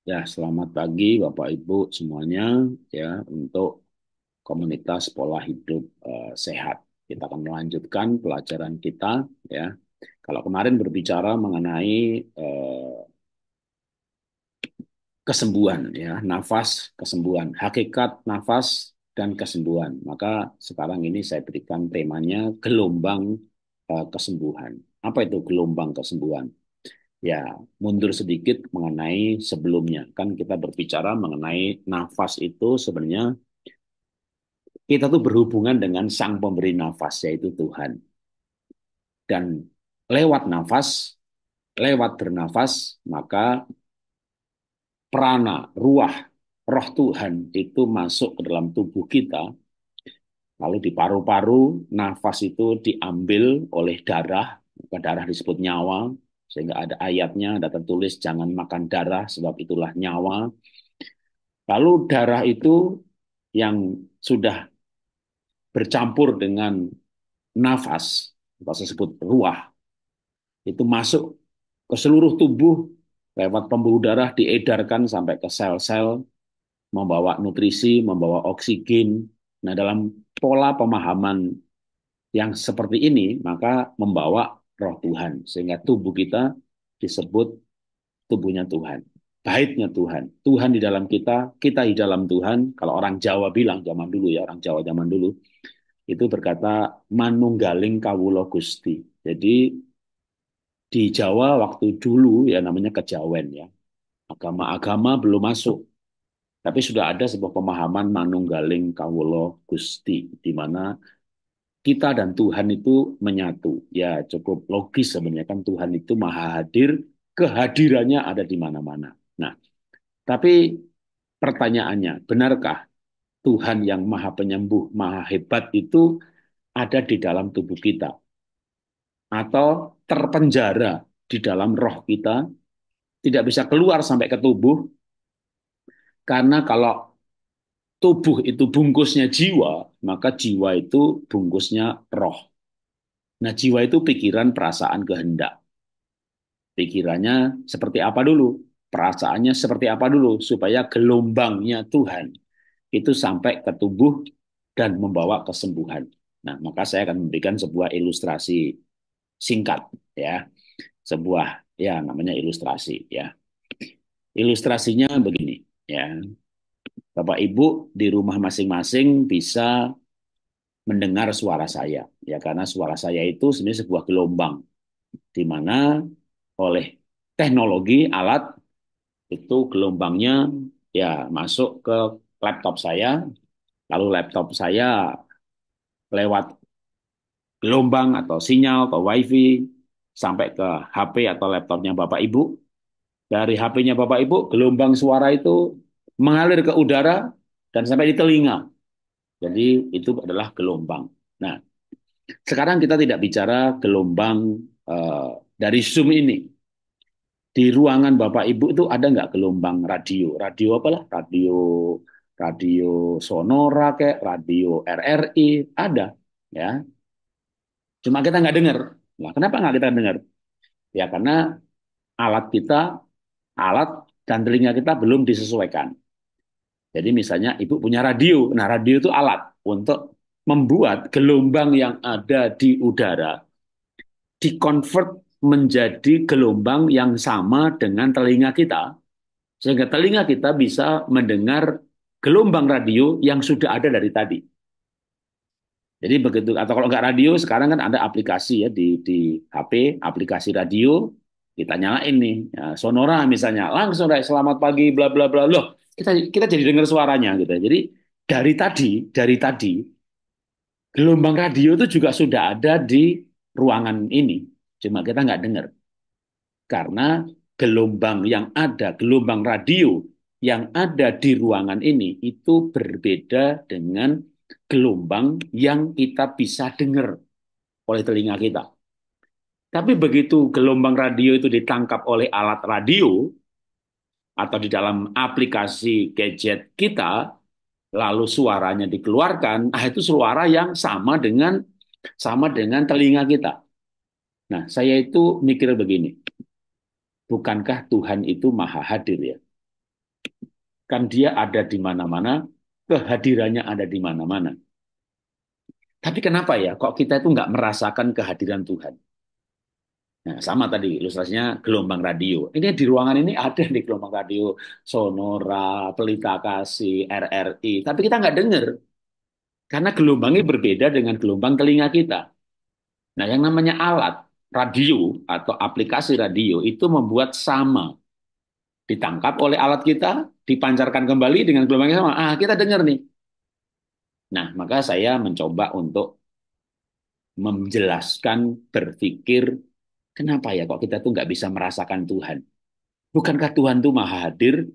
Ya, selamat pagi Bapak Ibu semuanya ya untuk komunitas pola hidup sehat. Kita akan melanjutkan pelajaran kita ya. Kalau kemarin berbicara mengenai kesembuhan ya, nafas, kesembuhan, hakikat nafas dan kesembuhan. Maka sekarang ini saya berikan temanya gelombang kesembuhan. Apa itu gelombang kesembuhan? Ya, mundur sedikit mengenai sebelumnya. Kan kita berbicara mengenai nafas itu sebenarnya kita tuh berhubungan dengan sang pemberi nafas, yaitu Tuhan. Dan lewat nafas, lewat bernafas, maka prana, ruah, roh Tuhan itu masuk ke dalam tubuh kita. Lalu di paru-paru, nafas itu diambil oleh darah, maka darah disebut nyawa, sehingga ada ayatnya, ada tertulis jangan makan darah sebab itulah nyawa. Lalu darah itu yang sudah bercampur dengan nafas, kita sebut ruah, itu masuk ke seluruh tubuh lewat pembuluh darah diedarkan sampai ke sel-sel, membawa nutrisi, membawa oksigen. Nah, dalam pola pemahaman yang seperti ini, maka membawa roh Tuhan, sehingga tubuh kita disebut tubuhnya Tuhan. Baiknya Tuhan. Tuhan di dalam kita di dalam Tuhan. Kalau orang Jawa bilang zaman dulu ya, orang Jawa zaman dulu, itu berkata manunggaling kawula Gusti. Jadi di Jawa waktu dulu ya namanya kejawen ya. Agama-agama belum masuk, tapi sudah ada sebuah pemahaman manunggaling kawula Gusti di mana kita dan Tuhan itu menyatu. Ya cukup logis sebenarnya kan Tuhan itu maha hadir, kehadirannya ada di mana-mana. Nah, tapi pertanyaannya, benarkah Tuhan yang maha penyembuh, maha hebat itu ada di dalam tubuh kita? Atau terpenjara di dalam roh kita, tidak bisa keluar sampai ke tubuh, karena kalau tubuh itu bungkusnya jiwa, maka jiwa itu bungkusnya roh. Nah, jiwa itu pikiran, perasaan, kehendak. Pikirannya seperti apa dulu? Perasaannya seperti apa dulu? Supaya gelombangnya Tuhan itu sampai ke tubuh dan membawa kesembuhan. Nah, maka saya akan memberikan sebuah ilustrasi singkat ya, sebuah ya namanya ilustrasi ya. Ilustrasinya begini ya. Bapak Ibu di rumah masing-masing bisa mendengar suara saya ya karena suara saya itu sebenarnya sebuah gelombang di mana oleh teknologi alat itu gelombangnya ya masuk ke laptop saya, lalu laptop saya lewat gelombang atau sinyal atau wifi sampai ke HP atau laptopnya Bapak Ibu. Dari HP-nya Bapak Ibu, gelombang suara itu mengalir ke udara dan sampai di telinga. Jadi itu adalah gelombang. Nah, sekarang kita tidak bicara gelombang dari Zoom ini. Di ruangan Bapak Ibu itu ada nggak gelombang radio? Radio apalah? Radio radio sonora kayak radio RRI ada ya. Cuma kita nggak dengar. Nah, kenapa nggak kita dengar? Ya karena alat kita, alat dan telinga kita belum disesuaikan. Jadi misalnya ibu punya radio, nah radio itu alat untuk membuat gelombang yang ada di udara dikonvert menjadi gelombang yang sama dengan telinga kita, sehingga telinga kita bisa mendengar gelombang radio yang sudah ada dari tadi. Jadi begitu, atau kalau nggak radio, sekarang kan ada aplikasi ya di HP, aplikasi radio, kita nyalain nih, ya, Sonora misalnya, langsung deh, selamat pagi, bla bla bla, loh, kita jadi dengar suaranya gitu. Jadi dari tadi gelombang radio itu juga sudah ada di ruangan ini, cuma kita nggak dengar karena gelombang yang ada, gelombang radio yang ada di ruangan ini itu berbeda dengan gelombang yang kita bisa dengar oleh telinga kita. Tapi begitu gelombang radio itu ditangkap oleh alat radio atau di dalam aplikasi gadget kita, lalu suaranya dikeluarkan, itu suara yang sama dengan telinga kita. Nah, saya itu mikir begini, bukankah Tuhan itu maha hadir ya? Kan dia ada di mana-mana, kehadirannya ada di mana-mana. Tapi kenapa ya, kok kita itu nggak merasakan kehadiran Tuhan? Nah, sama tadi ilustrasinya gelombang radio. Ini di ruangan ini ada di gelombang radio, Sonora, Pelita Kasih, RRI. Tapi kita nggak dengar, karena gelombangnya berbeda dengan gelombang telinga kita. Nah, yang namanya alat radio atau aplikasi radio itu membuat sama. Ditangkap oleh alat kita, dipancarkan kembali dengan gelombang yang sama. Ah, kita dengar nih. Nah, maka saya mencoba untuk menjelaskan, berpikir, kenapa ya kok kita tuh nggak bisa merasakan Tuhan? Bukankah Tuhan tuh maha hadir,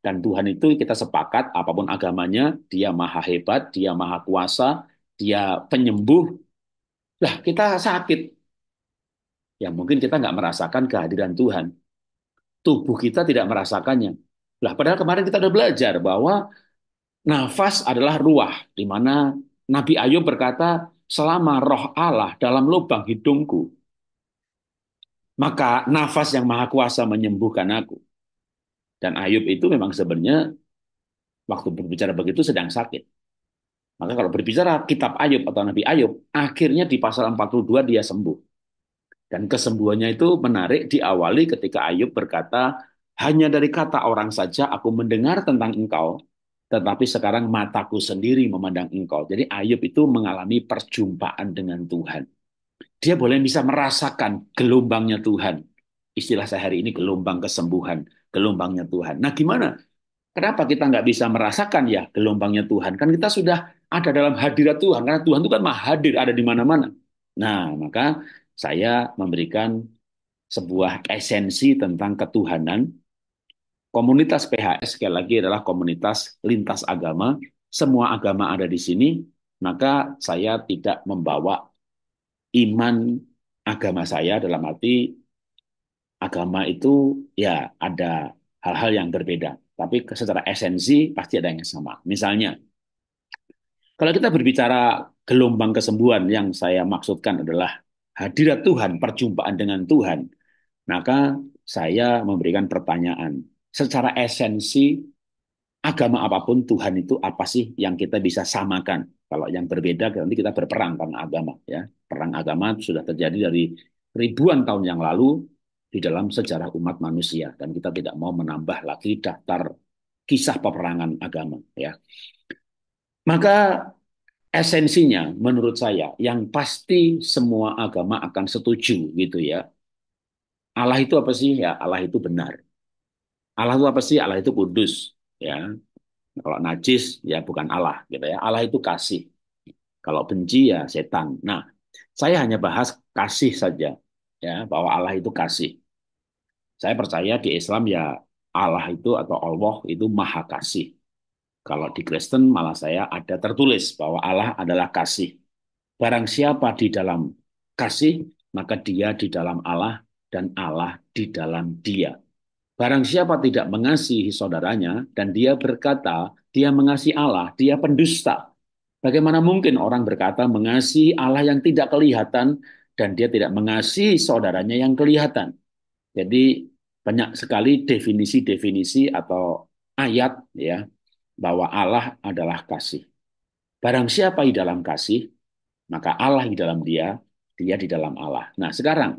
dan Tuhan itu kita sepakat, apapun agamanya, dia maha hebat, dia maha kuasa, dia penyembuh. Lah, kita sakit. Ya mungkin kita nggak merasakan kehadiran Tuhan. Tubuh kita tidak merasakannya. Lah, padahal kemarin kita udah belajar bahwa nafas adalah ruah, di mana Nabi Ayub berkata, selama roh Allah dalam lubang hidungku, maka nafas yang maha kuasa menyembuhkan aku. Dan Ayub itu memang sebenarnya waktu berbicara begitu sedang sakit. Maka kalau berbicara kitab Ayub atau Nabi Ayub, akhirnya di pasal 42 dia sembuh. Dan kesembuhannya itu menarik, diawali ketika Ayub berkata, hanya dari kata orang saja aku mendengar tentang engkau, tetapi sekarang mataku sendiri memandang engkau. Jadi Ayub itu mengalami perjumpaan dengan Tuhan. Dia boleh bisa merasakan gelombangnya Tuhan. Istilah saya hari ini gelombang kesembuhan, gelombangnya Tuhan. Nah, gimana? Kenapa kita nggak bisa merasakan ya gelombangnya Tuhan? Kan kita sudah ada dalam hadirat Tuhan, karena Tuhan itu kan maha hadir, ada di mana-mana. Nah, maka saya memberikan sebuah esensi tentang ketuhanan. Komunitas PHS sekali lagi adalah komunitas lintas agama. Semua agama ada di sini, maka saya tidak membawa iman agama saya, dalam arti agama itu ya ada hal-hal yang berbeda. Tapi secara esensi pasti ada yang sama. Misalnya, kalau kita berbicara gelombang kesembuhan, yang saya maksudkan adalah hadirat Tuhan, perjumpaan dengan Tuhan, maka saya memberikan pertanyaan. Secara esensi, agama apapun, Tuhan itu apa sih yang kita bisa samakan? Kalau yang berbeda, nanti kita berperang karena agama. Ya, perang agama sudah terjadi dari ribuan tahun yang lalu di dalam sejarah umat manusia, dan kita tidak mau menambah lagi daftar kisah peperangan agama. Ya, maka esensinya, menurut saya, yang pasti semua agama akan setuju gitu ya. Allah itu apa sih? Ya, Allah itu benar. Allah itu apa sih? Allah itu kudus. Ya, kalau najis ya bukan Allah gitu ya. Allah itu kasih. Kalau benci ya setan. Nah, saya hanya bahas kasih saja ya, bahwa Allah itu kasih. Saya percaya di Islam ya Allah itu atau Allah itu maha kasih. Kalau di Kristen malah saya ada tertulis bahwa Allah adalah kasih. Barang siapa di dalam kasih, maka dia di dalam Allah dan Allah di dalam dia. Barang siapa tidak mengasihi saudaranya dan dia berkata dia mengasihi Allah, dia pendusta. Bagaimana mungkin orang berkata mengasihi Allah yang tidak kelihatan dan dia tidak mengasihi saudaranya yang kelihatan? Jadi banyak sekali definisi-definisi atau ayat ya, bahwa Allah adalah kasih. Barang siapa di dalam kasih, maka Allah di dalam dia, dia di dalam Allah. Nah, sekarang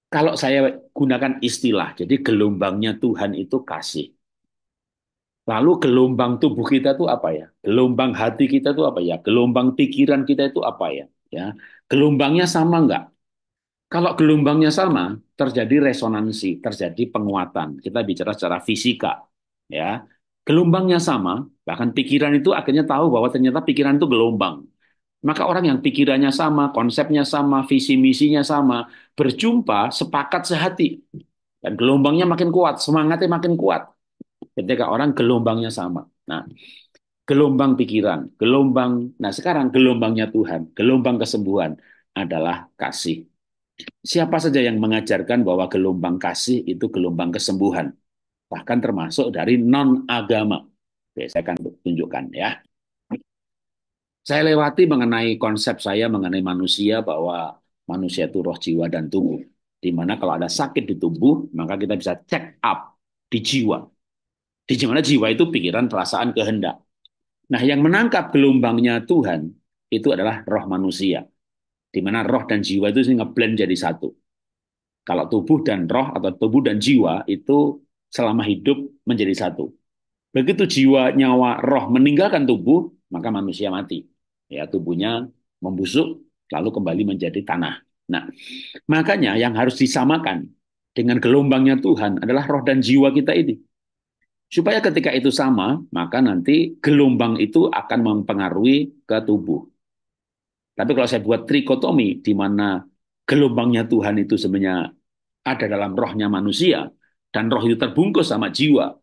kalau saya gunakan istilah, jadi gelombangnya Tuhan itu kasih. Lalu gelombang tubuh kita itu apa ya? Gelombang hati kita itu apa ya? Gelombang pikiran kita itu apa ya? Ya, gelombangnya sama nggak? Kalau gelombangnya sama, terjadi resonansi, terjadi penguatan. Kita bicara secara fisika, ya. Gelombangnya sama, bahkan pikiran itu akhirnya tahu bahwa ternyata pikiran itu gelombang. Maka orang yang pikirannya sama, konsepnya sama, visi misinya sama, berjumpa, sepakat sehati. Dan gelombangnya makin kuat, semangatnya makin kuat. Ketika orang gelombangnya sama. Nah, gelombang pikiran, gelombang, nah sekarang gelombangnya Tuhan, gelombang kesembuhan adalah kasih. Siapa saja yang mengajarkan bahwa gelombang kasih itu gelombang kesembuhan, bahkan termasuk dari non-agama. Oke, saya akan tunjukkan ya. Saya lewati mengenai konsep saya mengenai manusia, bahwa manusia itu roh, jiwa, dan tubuh. Di mana kalau ada sakit di tubuh, maka kita bisa check up di jiwa. Di mana jiwa itu pikiran, perasaan, kehendak. Nah, yang menangkap gelombangnya Tuhan itu adalah roh manusia, di mana roh dan jiwa itu ngeblend jadi satu. Kalau tubuh dan roh atau tubuh dan jiwa itu selama hidup menjadi satu. Begitu jiwa, nyawa, roh meninggalkan tubuh, maka manusia mati. Ya, tubuhnya membusuk lalu kembali menjadi tanah. Nah, makanya yang harus disamakan dengan gelombangnya Tuhan adalah roh dan jiwa kita ini. Supaya ketika itu sama, maka nanti gelombang itu akan mempengaruhi ke tubuh. Tapi kalau saya buat trikotomi, di mana gelombangnya Tuhan itu sebenarnya ada dalam rohnya manusia, dan roh itu terbungkus sama jiwa,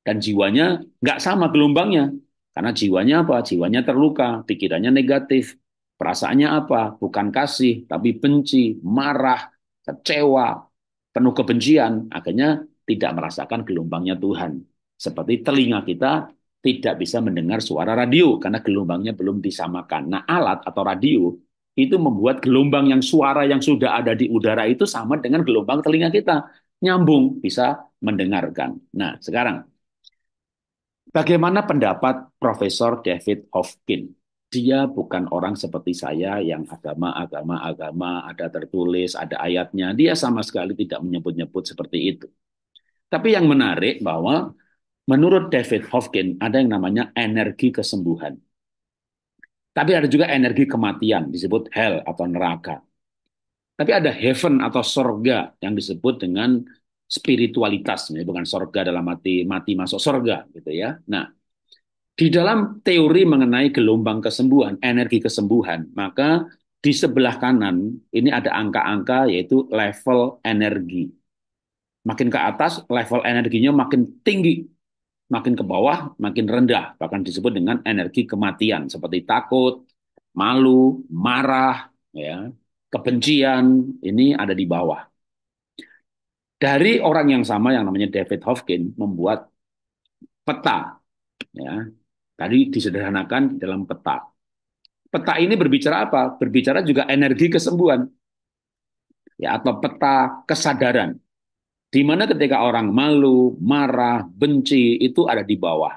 dan jiwanya nggak sama gelombangnya. Karena jiwanya apa? Jiwanya terluka, pikirannya negatif, perasaannya apa? Bukan kasih, tapi benci, marah, kecewa, penuh kebencian, akhirnya tidak merasakan gelombangnya Tuhan. Seperti telinga kita tidak bisa mendengar suara radio karena gelombangnya belum disamakan. Nah, alat atau radio itu membuat gelombang yang suara yang sudah ada di udara itu sama dengan gelombang telinga kita. Nyambung, bisa mendengarkan. Nah, sekarang bagaimana pendapat Profesor David Hawkins? Dia bukan orang seperti saya yang agama, ada tertulis, ada ayatnya. Dia sama sekali tidak menyebut-nyebut seperti itu. Tapi yang menarik bahwa menurut David Hawkins ada yang namanya energi kesembuhan. Tapi ada juga energi kematian, disebut hell atau neraka. Tapi ada heaven atau sorga yang disebut dengan spiritualitas, bukan sorga dalam arti mati masuk sorga, gitu ya. Nah, di dalam teori mengenai gelombang kesembuhan, energi kesembuhan, maka di sebelah kanan ini ada angka-angka yaitu level energi. Makin ke atas, level energinya makin tinggi, makin ke bawah, makin rendah, bahkan disebut dengan energi kematian, seperti takut, malu, marah, ya, kebencian, ini ada di bawah. Dari orang yang sama yang namanya David Hawkins membuat peta, ya, tadi disederhanakan dalam peta. Peta ini berbicara apa? Berbicara juga energi kesembuhan, ya, atau peta kesadaran. Di mana ketika orang malu, marah, benci itu ada di bawah.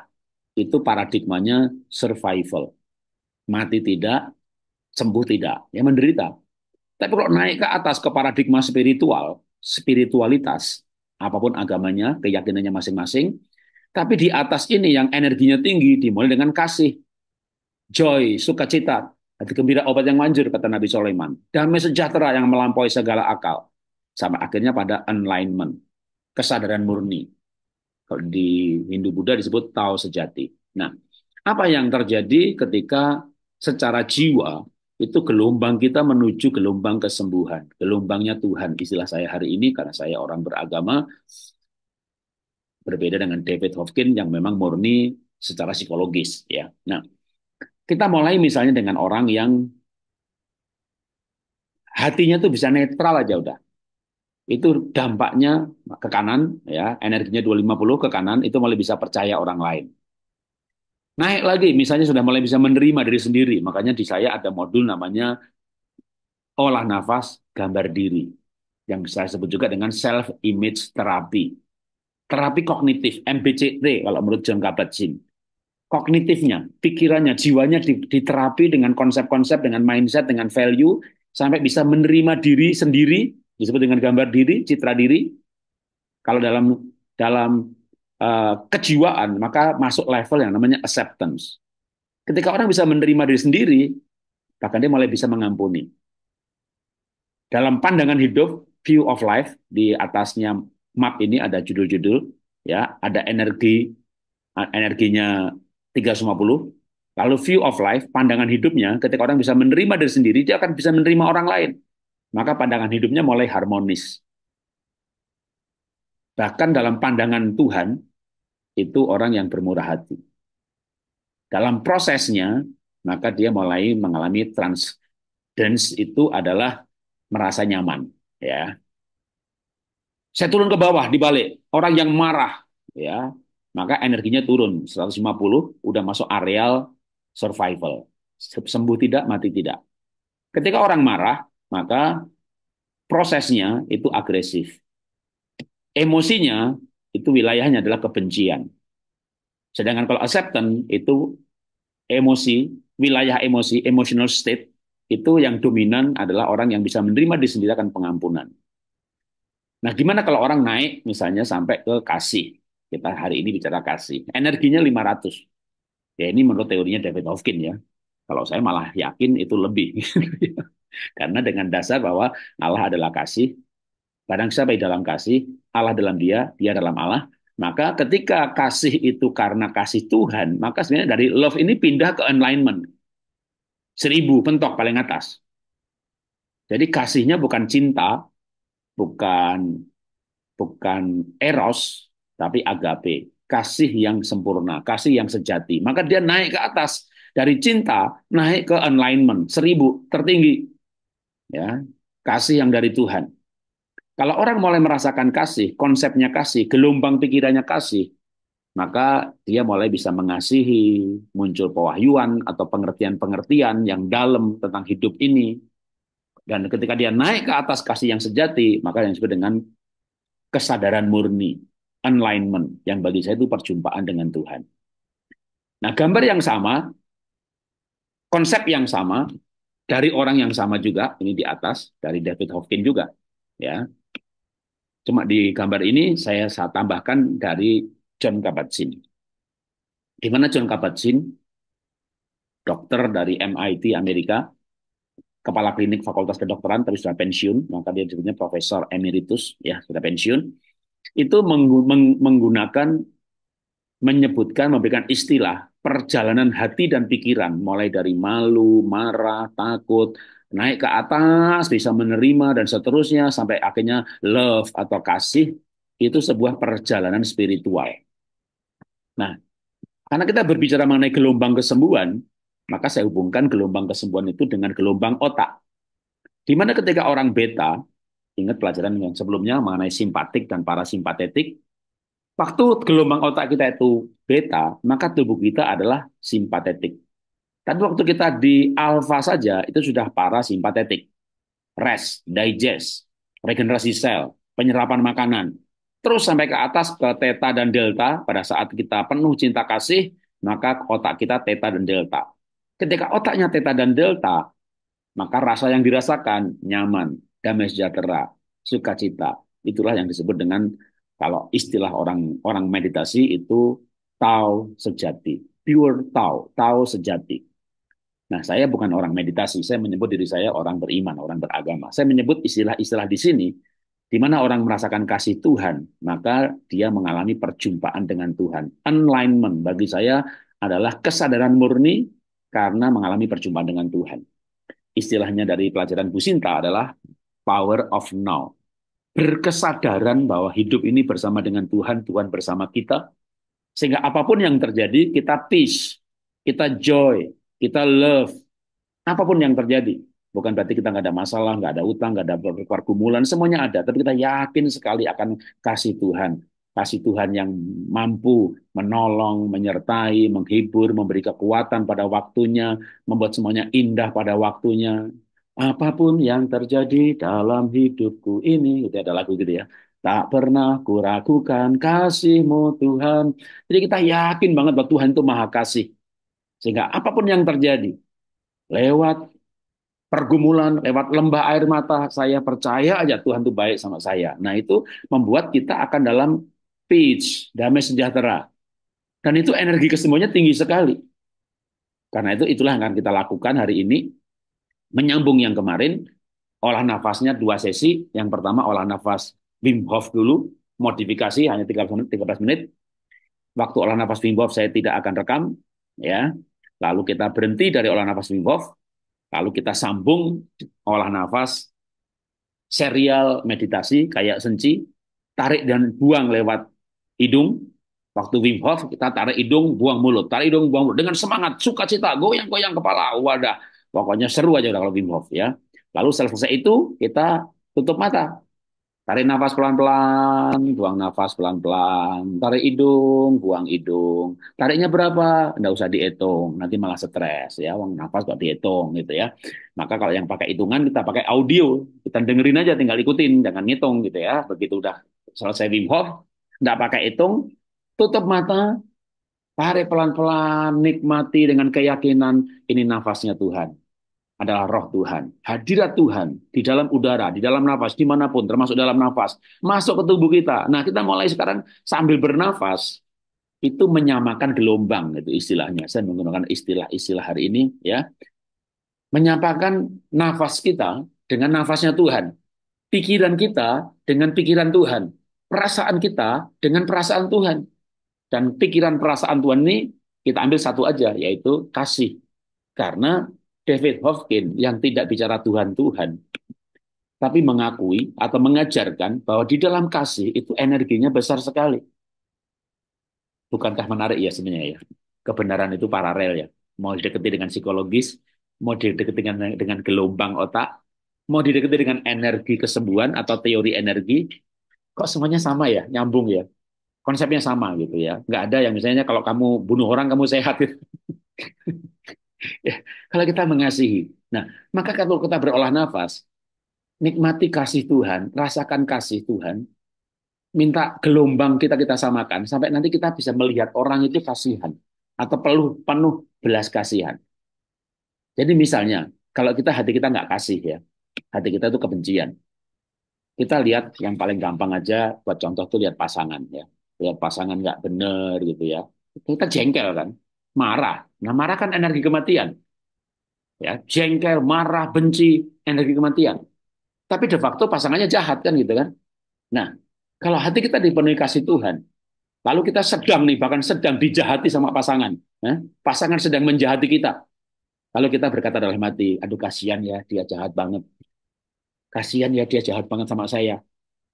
Itu paradigmanya survival. Mati tidak, sembuh tidak, ya menderita. Tapi kalau naik ke atas ke paradigma spiritual, spiritualitas, apapun agamanya, keyakinannya masing-masing, tapi di atas ini yang energinya tinggi dimulai dengan kasih, joy, sukacita, hati gembira obat yang manjur, kata Nabi Sulaiman. Damai sejahtera yang melampaui segala akal. Sampai akhirnya pada enlightenment, kesadaran murni. Kalau di Hindu Buddha disebut Tao sejati. Nah, apa yang terjadi ketika secara jiwa itu gelombang kita menuju gelombang kesembuhan, gelombangnya Tuhan. Istilah saya hari ini karena saya orang beragama, berbeda dengan David Hawkins yang memang murni secara psikologis, ya. Nah, kita mulai misalnya dengan orang yang hatinya tuh bisa netral aja udah. Itu dampaknya ke kanan, ya, energinya 250 ke kanan, itu mulai bisa percaya orang lain. Naik lagi, misalnya sudah mulai bisa menerima diri sendiri. Makanya di saya ada modul namanya olah nafas gambar diri. Yang saya sebut juga dengan self-image therapy. Terapi kognitif, MBCT kalau menurut John Kabat-Zinn. Kognitifnya, pikirannya, jiwanya diterapi dengan konsep-konsep, dengan mindset, dengan value, sampai bisa menerima diri sendiri, disebut dengan gambar diri, citra diri. Kalau dalam dalam kejiwaan, maka masuk level yang namanya acceptance. Ketika orang bisa menerima diri sendiri, bahkan dia mulai bisa mengampuni. Dalam pandangan hidup, view of life, di atasnya map ini ada judul-judul, ya, ada energinya 350. Lalu view of life, pandangan hidupnya, ketika orang bisa menerima diri sendiri, dia akan bisa menerima orang lain. Maka pandangan hidupnya mulai harmonis. Bahkan dalam pandangan Tuhan, itu orang yang bermurah hati. Dalam prosesnya, maka dia mulai mengalami transcendence, itu adalah merasa nyaman, ya. Saya turun ke bawah dibalik orang yang marah, ya, maka energinya turun 150, udah masuk areal survival, sembuh tidak, mati tidak. Ketika orang marah, maka prosesnya itu agresif, emosinya itu wilayahnya adalah kebencian. Sedangkan kalau acceptance itu emosi, wilayah emosi, emotional state, itu yang dominan adalah orang yang bisa menerima diri sendiri akan pengampunan. Nah, gimana kalau orang naik misalnya sampai ke kasih? Kita hari ini bicara kasih. Energinya 500. Ya ini menurut teorinya David Hawkins ya. Kalau saya malah yakin itu lebih. Karena dengan dasar bahwa Allah adalah kasih, barang siapa di dalam kasih, Allah dalam dia dalam Allah, maka ketika kasih itu karena kasih Tuhan, maka sebenarnya dari love ini pindah ke enlightenment. 1000 pentok paling atas. Jadi kasihnya bukan cinta, bukan bukan eros, tapi agape. Kasih yang sempurna, kasih yang sejati. Maka dia naik ke atas. Dari cinta, naik ke enlightenment. 1000, tertinggi. Ya, kasih yang dari Tuhan. Kalau orang mulai merasakan kasih, konsepnya kasih, gelombang pikirannya kasih, maka dia mulai bisa mengasihi, muncul pewahyuan atau pengertian-pengertian yang dalam tentang hidup ini. Dan ketika dia naik ke atas kasih yang sejati, maka yang disebut dengan kesadaran murni, enlightenment, yang bagi saya itu perjumpaan dengan Tuhan. Nah, gambar yang sama, konsep yang sama, dari orang yang sama juga, ini di atas, dari David Hawkins juga. Ya, cuma di gambar ini saya tambahkan dari John Kabat-Zinn. Di mana John Kabat-Zinn, dokter dari MIT Amerika, kepala klinik Fakultas Kedokteran, tapi sudah pensiun, maka dia disebutnya Profesor Emeritus, ya sudah pensiun, itu menggunakan menyebutkan, memberikan istilah perjalanan hati dan pikiran, mulai dari malu, marah, takut, naik ke atas, bisa menerima, dan seterusnya, sampai akhirnya love atau kasih, itu sebuah perjalanan spiritual. Nah, karena kita berbicara mengenai gelombang kesembuhan, maka saya hubungkan gelombang kesembuhan itu dengan gelombang otak. Di mana ketika orang beta, ingat pelajaran yang sebelumnya mengenai simpatik dan parasimpatetik, waktu gelombang otak kita itu beta, maka tubuh kita adalah simpatetik. Tapi waktu kita di alfa saja, itu sudah parasimpatetik. Rest, digest, regenerasi sel, penyerapan makanan. Terus sampai ke atas ke theta dan delta, pada saat kita penuh cinta kasih, maka otak kita theta dan delta. Ketika otaknya theta dan delta, maka rasa yang dirasakan nyaman, damai sejahtera, sukacita. Itulah yang disebut dengan kalau istilah orang orang meditasi itu tao sejati, pure tao, tao sejati. Nah, saya bukan orang meditasi, saya menyebut diri saya orang beriman, orang beragama. Saya menyebut istilah-istilah di sini, di mana orang merasakan kasih Tuhan, maka dia mengalami perjumpaan dengan Tuhan. Enlightenment bagi saya adalah kesadaran murni karena mengalami perjumpaan dengan Tuhan. Istilahnya dari pelajaran Bu Sinta adalah power of now. Berkesadaran bahwa hidup ini bersama dengan Tuhan, Tuhan bersama kita, sehingga apapun yang terjadi, kita peace, kita joy, kita love, apapun yang terjadi. Bukan berarti kita nggak ada masalah, nggak ada utang, nggak ada pergumulan, semuanya ada. Tapi kita yakin sekali akan kasih Tuhan. Kasih Tuhan yang mampu menolong, menyertai, menghibur, memberi kekuatan pada waktunya, membuat semuanya indah pada waktunya. Apapun yang terjadi dalam hidupku ini, itu ada lagu gitu ya. Tak pernah kuragukan kasih-Mu Tuhan. Jadi kita yakin banget bahwa Tuhan itu maha kasih. Sehingga apapun yang terjadi, lewat pergumulan, lewat lembah air mata, saya percaya aja Tuhan itu baik sama saya. Nah itu membuat kita akan dalam peace, damai sejahtera. Dan itu energi kesemuanya tinggi sekali. Karena itu itulah yang akan kita lakukan hari ini. Menyambung yang kemarin, olah nafasnya 2 sesi. Yang pertama olah nafas Wim Hof dulu, modifikasi hanya 13 menit. Waktu olah nafas Wim Hof saya tidak akan rekam. Ya, lalu kita berhenti dari olah nafas Wim Hof. Lalu kita sambung olah nafas serial meditasi kayak senci, tarik dan buang lewat hidung. Waktu Wim Hof kita tarik hidung, buang mulut, tarik hidung, buang mulut dengan semangat, sukacita, goyang-goyang kepala, wadah. Pokoknya seru aja kalau Wim Hof ya. Lalu selesai itu kita tutup mata, tarik nafas pelan-pelan, buang nafas pelan-pelan, tarik hidung, buang hidung. Tariknya berapa? Nggak usah dihitung, nanti malah stres ya. Buang nafas kok dihitung gitu ya. Maka kalau yang pakai hitungan kita pakai audio, kita dengerin aja, tinggal ikutin, jangan ngitung gitu ya. Begitu udah selesai Wim Hof, nggak pakai hitung, tutup mata, Tarik pelan-pelan, nikmati dengan keyakinan ini nafasnya Tuhan. Adalah roh Tuhan. Hadirat Tuhan di dalam udara, di dalam nafas, dimanapun, termasuk dalam nafas. Masuk ke tubuh kita. Nah, kita mulai sekarang sambil bernafas, itu menyamakan gelombang, itu istilahnya. Saya menggunakan istilah-istilah hari ini, ya. Menyamakan nafas kita dengan nafasnya Tuhan. Pikiran kita dengan pikiran Tuhan. Perasaan kita dengan perasaan Tuhan. Dan pikiran perasaan Tuhan ini kita ambil satu aja, yaitu kasih. Karena David Hopkins yang tidak bicara Tuhan-Tuhan, tapi mengakui atau mengajarkan bahwa di dalam kasih itu energinya besar sekali. Bukankah menarik ya sebenarnya ya? Kebenaran itu paralel ya. Mau didekati dengan psikologis, mau didekati dengan gelombang otak, mau didekati dengan energi kesembuhan atau teori energi, kok semuanya sama ya, nyambung ya. Konsepnya sama gitu ya. Nggak ada yang misalnya kalau kamu bunuh orang, kamu sehat gitu. Ya, kalau kita mengasihi. Nah, maka kalau kita berolah nafas, nikmati kasih Tuhan, rasakan kasih Tuhan, minta gelombang kita kita samakan, sampai nanti kita bisa melihat orang itu kasihan, atau penuh, penuh belas kasihan. Jadi misalnya, kalau kita hati kita nggak kasih ya, hati kita itu kebencian. Kita lihat yang paling gampang aja, buat contoh tuh lihat pasangan ya. Lihat pasangan nggak bener gitu ya. Kita jengkel kan, marah. Nah marah kan energi kematian. Ya, jengkel, marah, benci, energi kematian. Tapi de facto pasangannya jahat kan gitu kan. Nah, kalau hati kita dipenuhi kasih Tuhan, lalu kita sedang nih, bahkan sedang dijahati sama pasangan. Pasangan sedang menjahati kita. Lalu kita berkata dalam hati, aduh kasihan ya, dia jahat banget. Kasihan ya, dia jahat banget sama saya.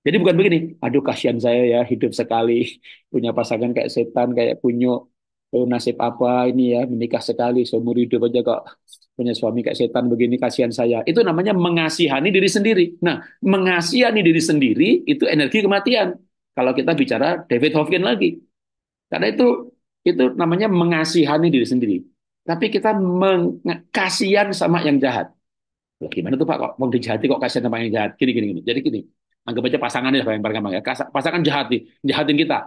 Jadi bukan begini, aduh kasihan saya ya, hidup sekali. Punya pasangan kayak setan, kayak punyuk. Oh, nasib apa ini ya, menikah sekali, seumur hidup aja kok punya suami kayak setan begini, kasihan saya. Itu namanya mengasihani diri sendiri. Nah, mengasihani diri sendiri itu energi kematian. Kalau kita bicara David Hopkins lagi. Karena itu namanya mengasihani diri sendiri. Tapi kita kasihan sama yang jahat. Loh, gimana tuh Pak kok mau dijahati kok kasihan sama yang jahat? Gini gini gini. Jadi gini, anggap aja pasangannya yang paling gampang ya. Pasangan jahat nih, jahatin kita.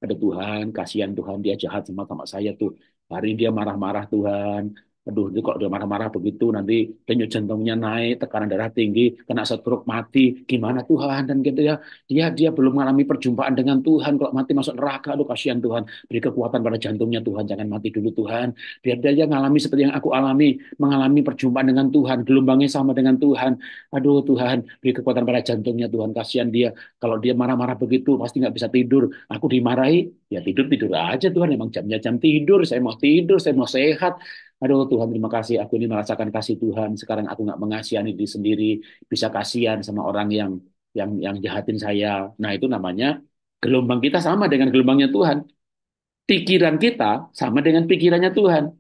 Ada Tuhan, kasihan Tuhan dia jahat sama saya tuh. Hari ini dia marah-marah Tuhan. Aduh, itu kok dia marah-marah begitu nanti denyut jantungnya naik, tekanan darah tinggi, kena stroke mati. Gimana Tuhan dan gitu ya. Dia belum mengalami perjumpaan dengan Tuhan kok mati masuk neraka. Aduh, kasihan Tuhan. Beri kekuatan pada jantungnya Tuhan, jangan mati dulu Tuhan. Biar dia ngalami seperti yang aku alami, mengalami perjumpaan dengan Tuhan, gelombangnya sama dengan Tuhan. Aduh Tuhan, beri kekuatan pada jantungnya Tuhan, kasihan dia. Kalau dia marah-marah begitu, pasti nggak bisa tidur. Aku dimarahi, ya tidur-tidur aja Tuhan, emang jamnya jam tidur, saya mau sehat. Aduh Tuhan, terima kasih, aku ini merasakan kasih Tuhan. Sekarang aku nggak mengasihani diri sendiri, bisa kasihan sama orang yang jahatin saya. Nah itu namanya gelombang kita sama dengan gelombangnya Tuhan. Pikiran kita sama dengan pikirannya Tuhan.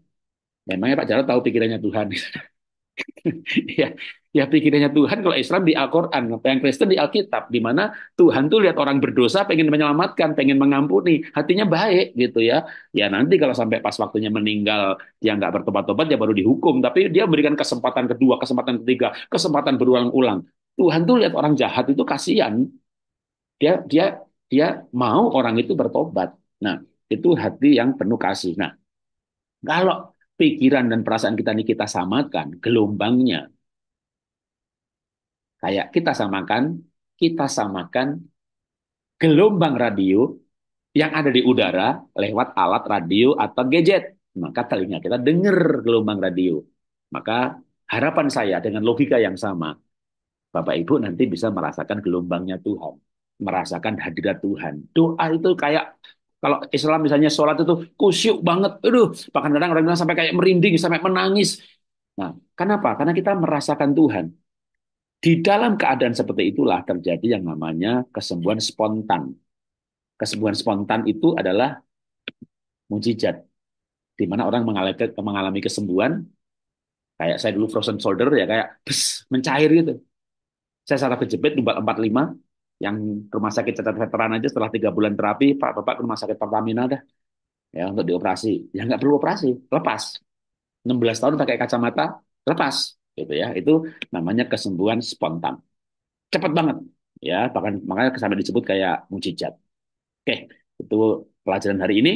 Memangnya Pak Jarod tahu pikirannya Tuhan? Ya, ya pikirannya Tuhan kalau Islam di Al-Quran, yang Kristen di Alkitab, di mana Tuhan tuh lihat orang berdosa, pengen menyelamatkan, pengen mengampuni, hatinya baik gitu ya. Ya nanti kalau sampai pas waktunya meninggal, dia nggak bertobat-tobat, ya baru dihukum. Tapi dia memberikan kesempatan kedua, kesempatan ketiga, kesempatan berulang-ulang. Tuhan tuh lihat orang jahat itu kasihan, dia dia dia mau orang itu bertobat. Nah, itu hati yang penuh kasih. Nah, kalau pikiran dan perasaan kita ini kita samakan gelombangnya, kayak kita samakan gelombang radio yang ada di udara lewat alat radio atau gadget. Maka telinga kita dengar gelombang radio. Maka harapan saya dengan logika yang sama, Bapak Ibu nanti bisa merasakan gelombangnya Tuhan, merasakan hadirat Tuhan. Doa itu kayak kalau Islam misalnya sholat itu kusyuk banget, aduh, bahkan kadang orang bilang sampai kayak merinding, sampai menangis. Nah, kenapa? Karena kita merasakan Tuhan. Di dalam keadaan seperti itulah terjadi yang namanya kesembuhan spontan. Kesembuhan spontan itu adalah mujizat, di mana orang mengalami kesembuhan, kayak saya dulu frozen shoulder ya, kayak mencair gitu. Saya salah kejepit di 45, yang rumah sakit cacat veteran aja setelah 3 bulan terapi, Pak, Bapak ke rumah sakit Pertamina dah, ya untuk dioperasi. Ya nggak perlu operasi, lepas. 16 tahun pakai kacamata, lepas. Gitu ya, itu namanya kesembuhan spontan. Cepat banget. Ya, bahkan makanya sampai disebut kayak mujizat. Oke, itu pelajaran hari ini.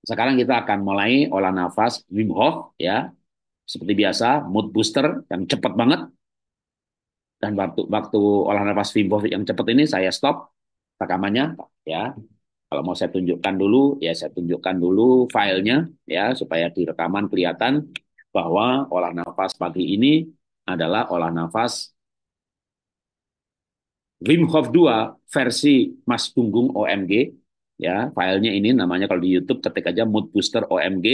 Sekarang kita akan mulai olah nafas Wim Hof ya. Seperti biasa, mood booster yang cepat banget. Dan waktu waktu olah nafas Wim Hof yang cepat ini saya stop rekamannya ya. Kalau mau saya tunjukkan dulu, ya saya tunjukkan dulu filenya ya supaya di rekaman kelihatan bahwa olah nafas pagi ini adalah olah nafas Wim Hof 2 versi Mas Gunggung OMG ya. Filenya ini namanya kalau di YouTube ketik aja Mood Booster OMG.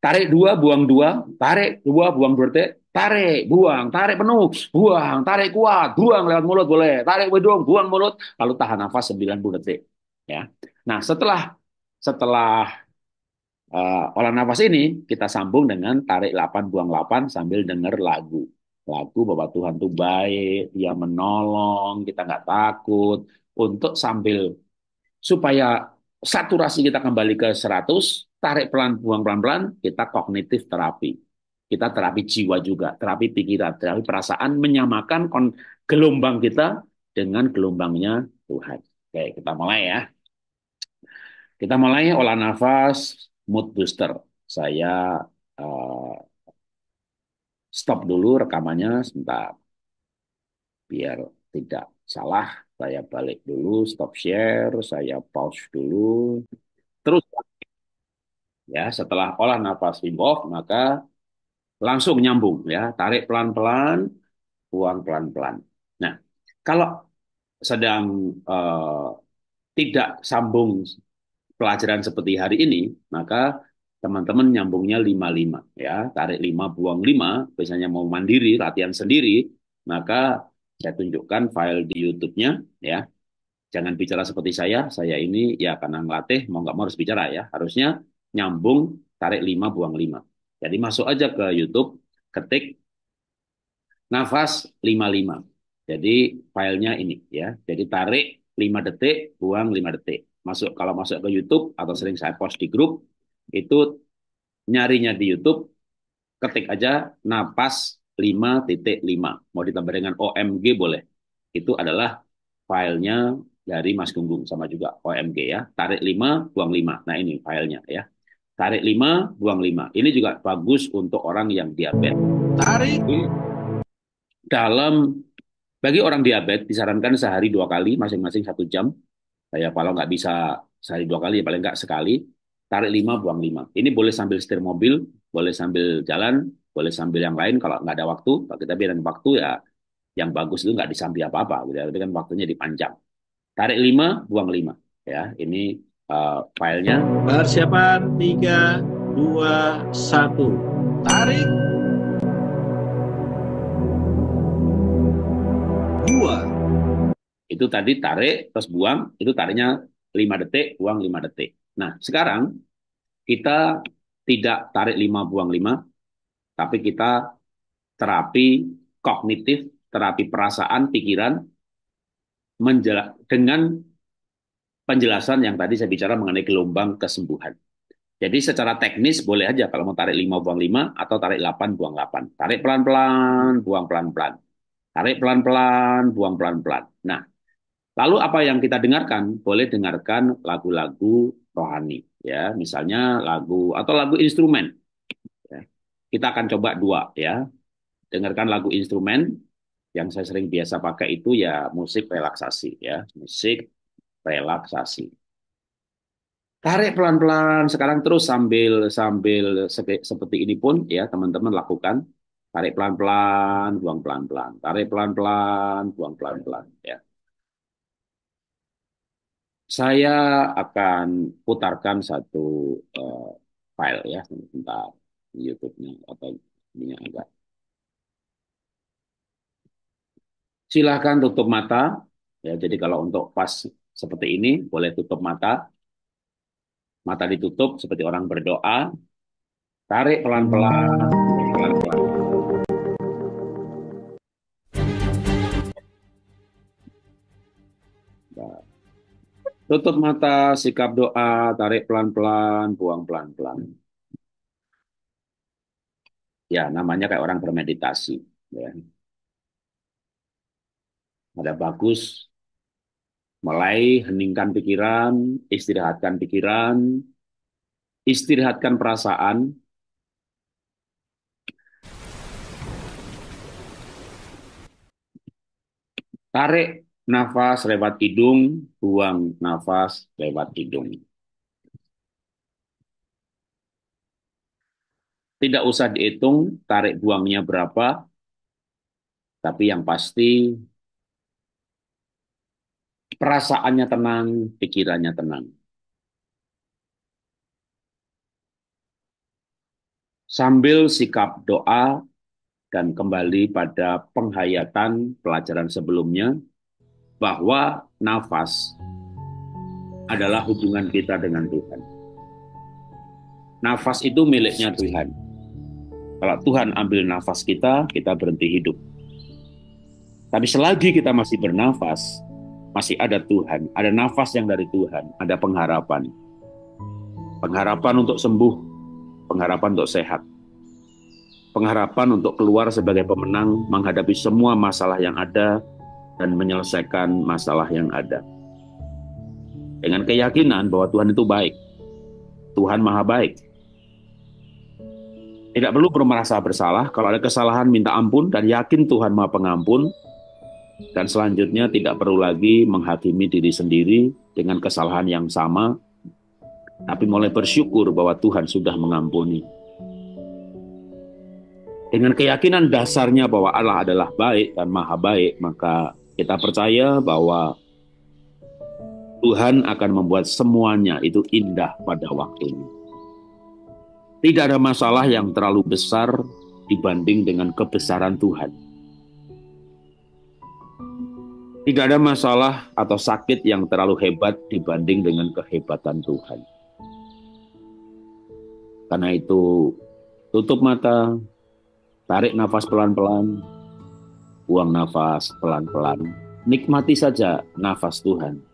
Tarik dua, buang dua, tarik dua, buang dua detik, tarik, buang, tarik penuh, buang, tarik kuat, buang lewat mulut boleh, tarik hidung, buang mulut, lalu tahan nafas 90 detik. Ya. Nah, setelah setelah olah nafas ini kita sambung dengan tarik 8 buang 8 sambil denger lagu. Lagu bahwa Tuhan itu baik, Dia menolong, kita nggak takut untuk sambil supaya saturasi kita kembali ke 100, tarik pelan, buang pelan-pelan, kita kognitif terapi. Kita terapi jiwa juga, terapi pikiran, terapi perasaan, menyamakan gelombang kita dengan gelombangnya Tuhan. Oke, kita mulai ya. Kita mulai olah nafas mood booster. Saya uh, stop dulu rekamannya sebentar biar tidak salah. Saya balik dulu, stop share, saya pause dulu. Terus ya setelah olah nafas Wim Hof maka langsung nyambung ya, tarik pelan-pelan, buang pelan-pelan. Nah, kalau sedang uh, tidak sambung pelajaran seperti hari ini, maka teman-teman nyambungnya 5-5 ya, tarik 5 buang 5 biasanya mau mandiri, latihan sendiri, maka saya tunjukkan file di YouTube-nya ya. Jangan bicara seperti saya ini ya karena ngelatih mau nggak mau harus bicara ya, harusnya nyambung tarik 5 buang 5. Jadi masuk aja ke YouTube, ketik nafas 55. Jadi filenya ini ya. Jadi tarik 5 detik, buang 5 detik. Masuk kalau masuk ke YouTube atau sering saya post di grup itu nyarinya di YouTube ketik aja napas 5.5. Mau ditambah dengan OMG boleh. Itu adalah filenya dari Mas Gunggung sama juga OMG ya. Tarik 5, buang 5. Nah ini filenya ya. Tarik 5, buang 5. Ini juga bagus untuk orang yang diabetes. Tarik dalam bagi orang diabetes disarankan sehari 2 kali, masing-masing 1 jam. Saya kalau nggak bisa sehari 2 kali, ya paling nggak sekali. Tarik 5, buang 5. Ini boleh sambil setir mobil, boleh sambil jalan, boleh sambil yang lain. Kalau nggak ada waktu, kalau kita bilang waktu ya yang bagus itu nggak disambi apa-apa, gitu ya. Tapi kan waktunya dipanjang. Tarik 5, buang 5. Ya, ini filenya. Persiapan 3, 2, 1. Tarik, buang. Itu tadi tarik, terus buang, itu tariknya 5 detik, buang 5 detik. Nah, sekarang kita tidak tarik 5, buang 5, tapi kita terapi kognitif, terapi perasaan, pikiran, dengan penjelasan yang tadi saya bicara mengenai gelombang kesembuhan. Jadi secara teknis boleh aja kalau mau tarik 5, buang 5, atau tarik 8, buang 8. Tarik pelan-pelan, buang pelan-pelan. Tarik pelan-pelan, buang pelan-pelan. Nah, lalu apa yang kita dengarkan? Boleh dengarkan lagu-lagu rohani, ya, misalnya lagu atau lagu instrumen. Ya. Kita akan coba dua, ya. Dengarkan lagu instrumen yang saya sering biasa pakai itu ya musik relaksasi, ya, musik relaksasi. Tarik pelan-pelan sekarang terus sambil sambil seperti ini pun ya teman-teman lakukan. Tarik pelan-pelan, buang pelan-pelan. Tarik pelan-pelan, buang pelan-pelan, ya. Saya akan putarkan satu uh, file ya, sebentar di YouTube-nya atau ini agak. Silahkan tutup mata. Ya, jadi kalau untuk pas seperti ini boleh tutup mata, mata ditutup seperti orang berdoa. Tarik pelan-pelan, pelan-pelan. Tutup mata, sikap doa, tarik pelan-pelan, buang pelan-pelan. Ya, namanya kayak orang bermeditasi. Ya. Ada bagus, mulai heningkan pikiran, istirahatkan pikiran, Istirahatkan perasaan, tarik nafas lewat hidung, buang nafas lewat hidung. Tidak usah dihitung tarik buangnya berapa, tapi yang pasti perasaannya tenang, pikirannya tenang. Sambil sikap doa dan kembali pada penghayatan pelajaran sebelumnya, bahwa nafas adalah hubungan kita dengan Tuhan. Nafas itu miliknya Tuhan. Kalau Tuhan ambil nafas kita, kita berhenti hidup. Tapi selagi kita masih bernafas, masih ada Tuhan, ada nafas yang dari Tuhan, ada pengharapan. Pengharapan untuk sembuh, pengharapan untuk sehat, pengharapan untuk keluar sebagai pemenang menghadapi semua masalah yang ada dan menyelesaikan masalah yang ada. Dengan keyakinan bahwa Tuhan itu baik, Tuhan maha baik. Tidak perlu merasa bersalah, kalau ada kesalahan minta ampun dan yakin Tuhan maha pengampun, dan selanjutnya tidak perlu lagi menghakimi diri sendiri dengan kesalahan yang sama, tapi mulai bersyukur bahwa Tuhan sudah mengampuni. Dengan keyakinan dasarnya bahwa Allah adalah baik dan maha baik, maka kita percaya bahwa Tuhan akan membuat semuanya itu indah pada waktunya. Tidak ada masalah yang terlalu besar dibanding dengan kebesaran Tuhan. Tidak ada masalah atau sakit yang terlalu hebat dibanding dengan kehebatan Tuhan. Karena itu, tutup mata, tarik nafas pelan-pelan, buang nafas pelan-pelan. Nikmati saja nafas Tuhan.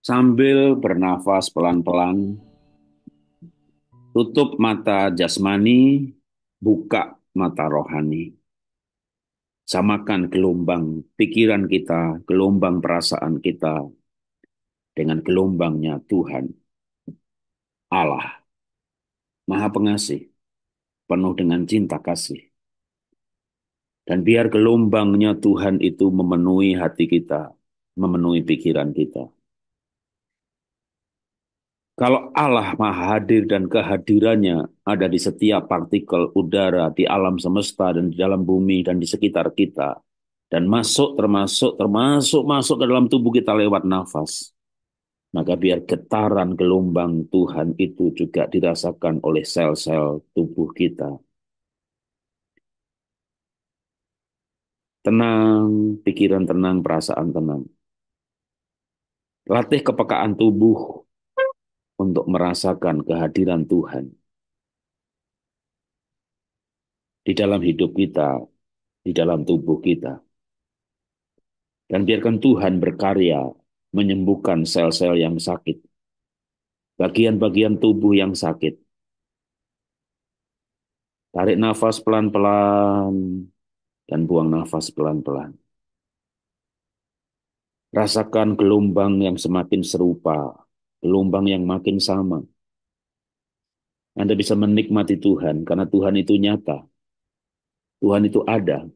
Sambil bernafas pelan-pelan, tutup mata jasmani, buka mata rohani. Samakan gelombang pikiran kita, gelombang perasaan kita dengan gelombangnya Tuhan, Allah, Maha Pengasih, penuh dengan cinta kasih. Dan biar gelombangnya Tuhan itu memenuhi hati kita, memenuhi pikiran kita. Kalau Allah Maha Hadir dan kehadirannya ada di setiap partikel udara di alam semesta dan di dalam bumi dan di sekitar kita, dan masuk ke dalam tubuh kita lewat nafas, maka biar getaran gelombang Tuhan itu juga dirasakan oleh sel-sel tubuh kita. Tenang, pikiran tenang, perasaan tenang. Latih kepekaan tubuh untuk merasakan kehadiran Tuhan di dalam hidup kita, di dalam tubuh kita. Dan biarkan Tuhan berkarya menyembuhkan sel-sel yang sakit, bagian-bagian tubuh yang sakit. Tarik nafas pelan-pelan dan buang nafas pelan-pelan. Rasakan gelombang yang semakin serupa, gelombang yang makin sama. Anda bisa menikmati Tuhan karena Tuhan itu nyata. Tuhan itu ada,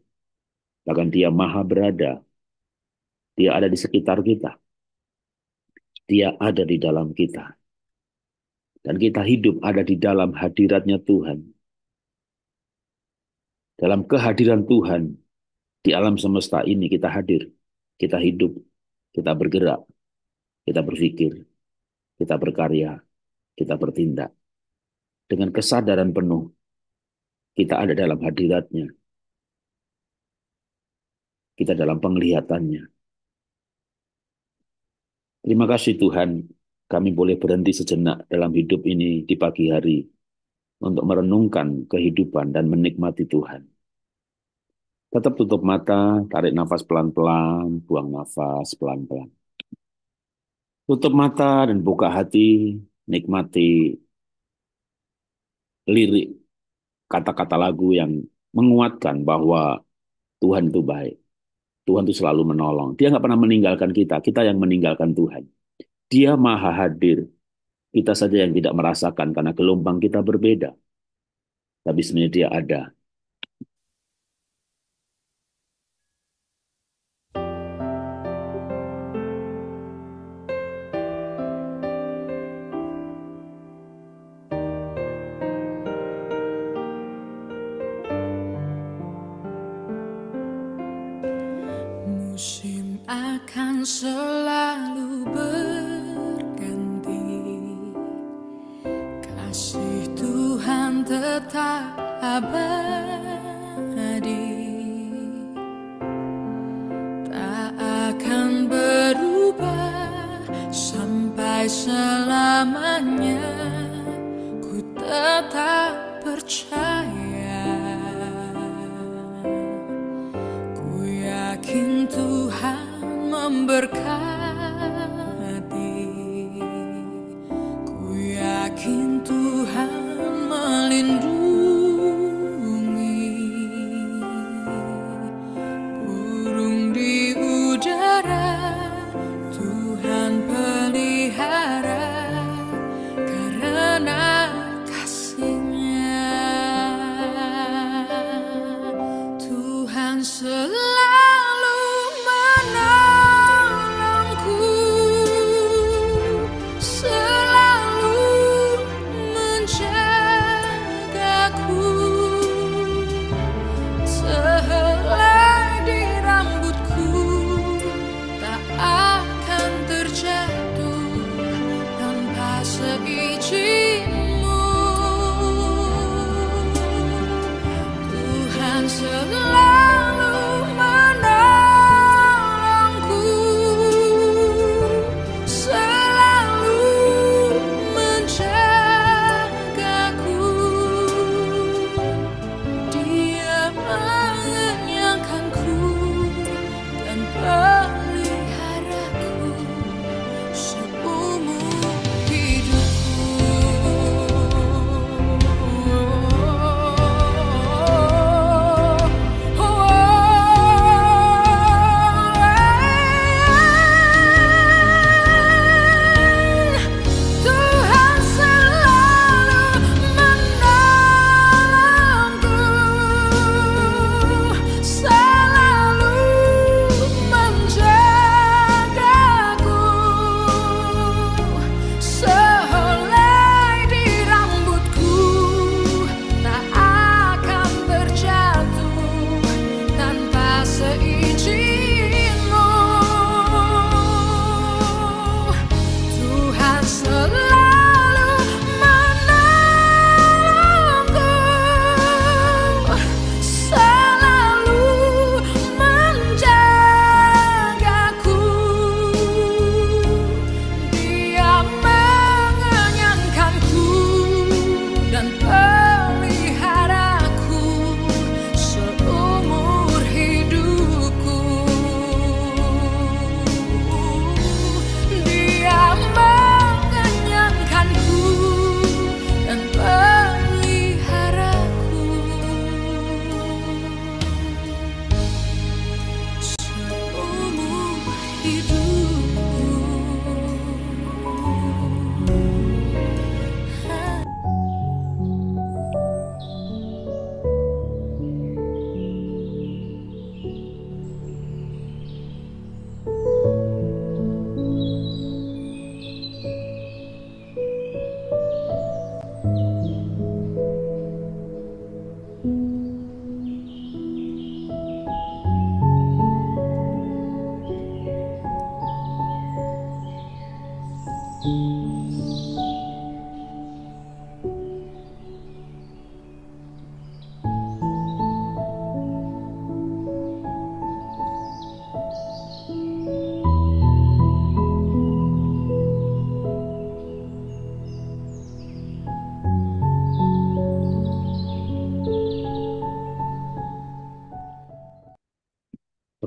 bahkan Dia maha berada. Dia ada di sekitar kita. Dia ada di dalam kita. Dan kita hidup ada di dalam hadiratnya Tuhan. Dalam kehadiran Tuhan, di alam semesta ini kita hadir. Kita hidup, kita bergerak, kita berpikir, kita berkarya, kita bertindak. Dengan kesadaran penuh, kita ada dalam hadiratnya. Kita dalam penglihatannya. Terima kasih Tuhan, kami boleh berhenti sejenak dalam hidup ini di pagi hari untuk merenungkan kehidupan dan menikmati Tuhan. Tetap tutup mata, tarik nafas pelan-pelan, buang nafas pelan-pelan. Tutup mata dan buka hati, nikmati lirik kata-kata lagu yang menguatkan bahwa Tuhan itu baik. Tuhan itu selalu menolong. Dia nggak pernah meninggalkan kita yang meninggalkan Tuhan. Dia maha hadir. Kita saja yang tidak merasakan karena gelombang kita berbeda. Tapi sebenarnya dia ada. Musim akan selalu berganti, kasih Tuhan tetap abadi, tak akan berubah sampai selamanya. Ku tetap percaya, ku yakin Tuhan memberkati, ku yakin Tuhan melindungi. Burung di udara Tuhan pelihara karena kasih-Nya. Tuhan selalu menolong.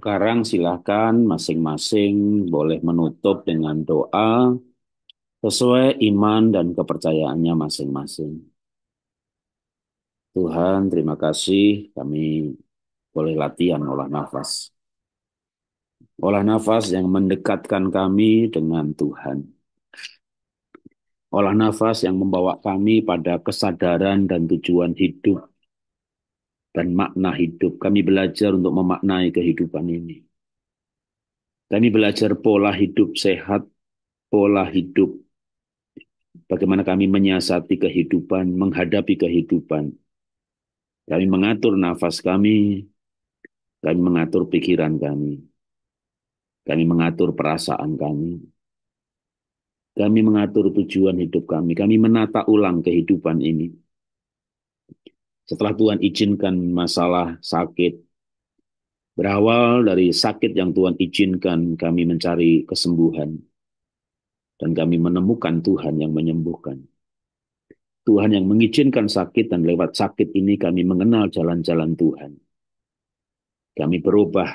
Sekarang silakan masing-masing boleh menutup dengan doa sesuai iman dan kepercayaannya masing-masing. Tuhan, terima kasih kami boleh latihan olah nafas. Olah nafas yang mendekatkan kami dengan Tuhan. Olah nafas yang membawa kami pada kesadaran dan tujuan hidup dan makna hidup. Kami belajar untuk memaknai kehidupan ini. Kami belajar pola hidup sehat, pola hidup, bagaimana kami menyiasati kehidupan, menghadapi kehidupan. Kami mengatur nafas kami mengatur pikiran kami mengatur perasaan kami mengatur tujuan hidup kami menata ulang kehidupan ini. Setelah Tuhan izinkan masalah sakit, berawal dari sakit yang Tuhan izinkan, kami mencari kesembuhan. Dan kami menemukan Tuhan yang menyembuhkan. Tuhan yang mengizinkan sakit dan lewat sakit ini kami mengenal jalan-jalan Tuhan. Kami berubah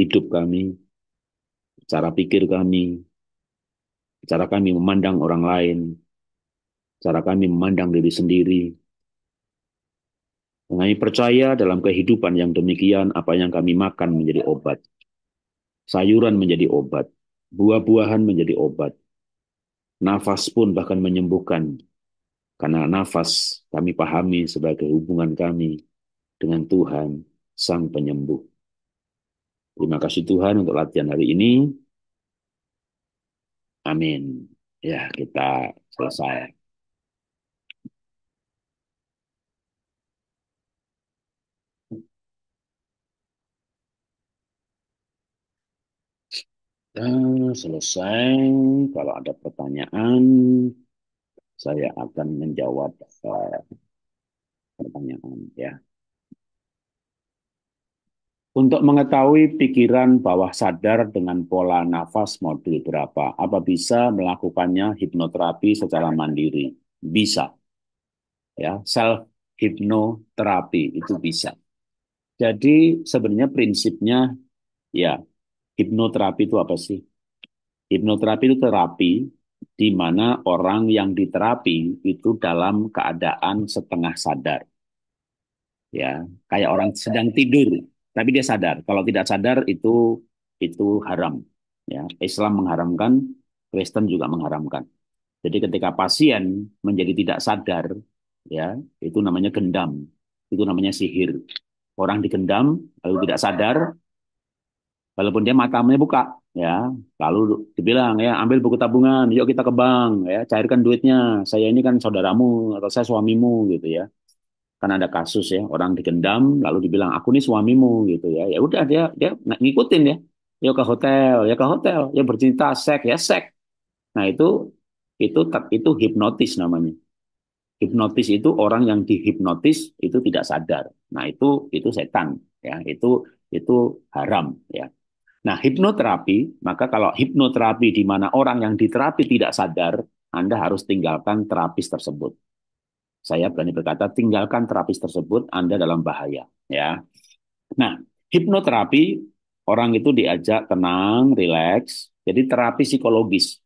hidup kami, cara pikir kami, cara kami memandang orang lain, cara kami memandang diri sendiri. Kami percaya dalam kehidupan yang demikian, apa yang kami makan menjadi obat. Sayuran menjadi obat, buah-buahan menjadi obat. Nafas pun bahkan menyembuhkan. Karena nafas kami pahami sebagai hubungan kami dengan Tuhan, Sang Penyembuh. Terima kasih Tuhan untuk latihan hari ini. Amin. Ya, kita selesai. Dan selesai. Kalau ada pertanyaan, saya akan menjawab pertanyaan. Ya. Untuk mengetahui pikiran bawah sadar dengan pola nafas modul berapa, apa bisa melakukannya hipnoterapi secara mandiri? Bisa. Ya, self hipnoterapi itu bisa. Jadi sebenarnya prinsipnya ya, hipnoterapi itu apa sih? Hipnoterapi itu terapi di mana orang yang diterapi itu dalam keadaan setengah sadar. Ya, kayak orang sedang tidur, tapi dia sadar. Kalau tidak sadar itu haram. Ya, Islam mengharamkan, Kristen juga mengharamkan. Jadi ketika pasien menjadi tidak sadar, ya, itu namanya gendam. Itu namanya sihir. Orang digendam lalu tidak sadar, walaupun dia matanya buka, ya, lalu dibilang ya ambil buku tabungan, yuk kita ke bank, ya, cairkan duitnya. Saya ini kan saudaramu atau saya suamimu gitu ya. Kan ada kasus ya orang digendam lalu dibilang aku nih suamimu gitu ya. Ya udah dia ngikutin ya. Yuk ke hotel, ya ke hotel, ya bercinta seks ya seks. Nah itu hipnotis namanya. Hipnotis itu orang yang dihipnotis itu tidak sadar. Nah, itu setan ya. Itu haram ya. Nah, hipnoterapi, maka kalau hipnoterapi di mana orang yang diterapi tidak sadar, Anda harus tinggalkan terapis tersebut. Saya berani berkata tinggalkan terapis tersebut, Anda dalam bahaya ya. Nah, hipnoterapi orang itu diajak tenang, rileks. Jadi terapi psikologis.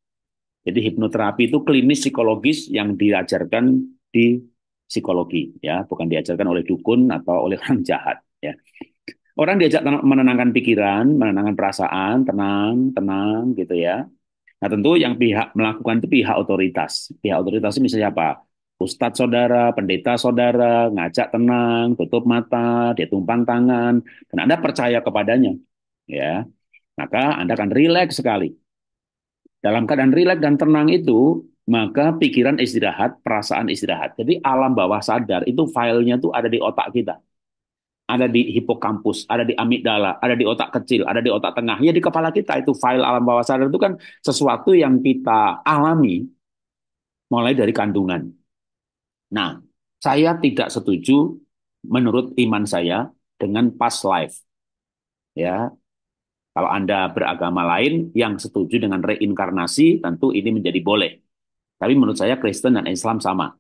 Jadi hipnoterapi itu klinis psikologis yang diajarkan di psikologi, ya, bukan diajarkan oleh dukun atau oleh orang jahat, ya. Orang diajak menenangkan pikiran, menenangkan perasaan, tenang, tenang, gitu ya. Nah, tentu yang pihak melakukan itu pihak otoritas. Pihak otoritas itu misalnya apa? Ustadz saudara, pendeta saudara, ngajak tenang, tutup mata, dia tumpang tangan, dan Anda percaya kepadanya, ya. Maka Anda akan rileks sekali. Dalam keadaan rileks dan tenang itu, maka pikiran istirahat, perasaan istirahat. Jadi alam bawah sadar itu filenya tuh ada di otak kita. Ada di hipokampus, ada di amigdala, ada di otak kecil, ada di otak tengah. Ya di kepala kita itu file alam bawah sadar itu kan sesuatu yang kita alami mulai dari kandungan. Nah, saya tidak setuju menurut iman saya dengan past life. Ya, kalau Anda beragama lain yang setuju dengan reinkarnasi, tentu ini menjadi boleh. Tapi menurut saya Kristen dan Islam sama.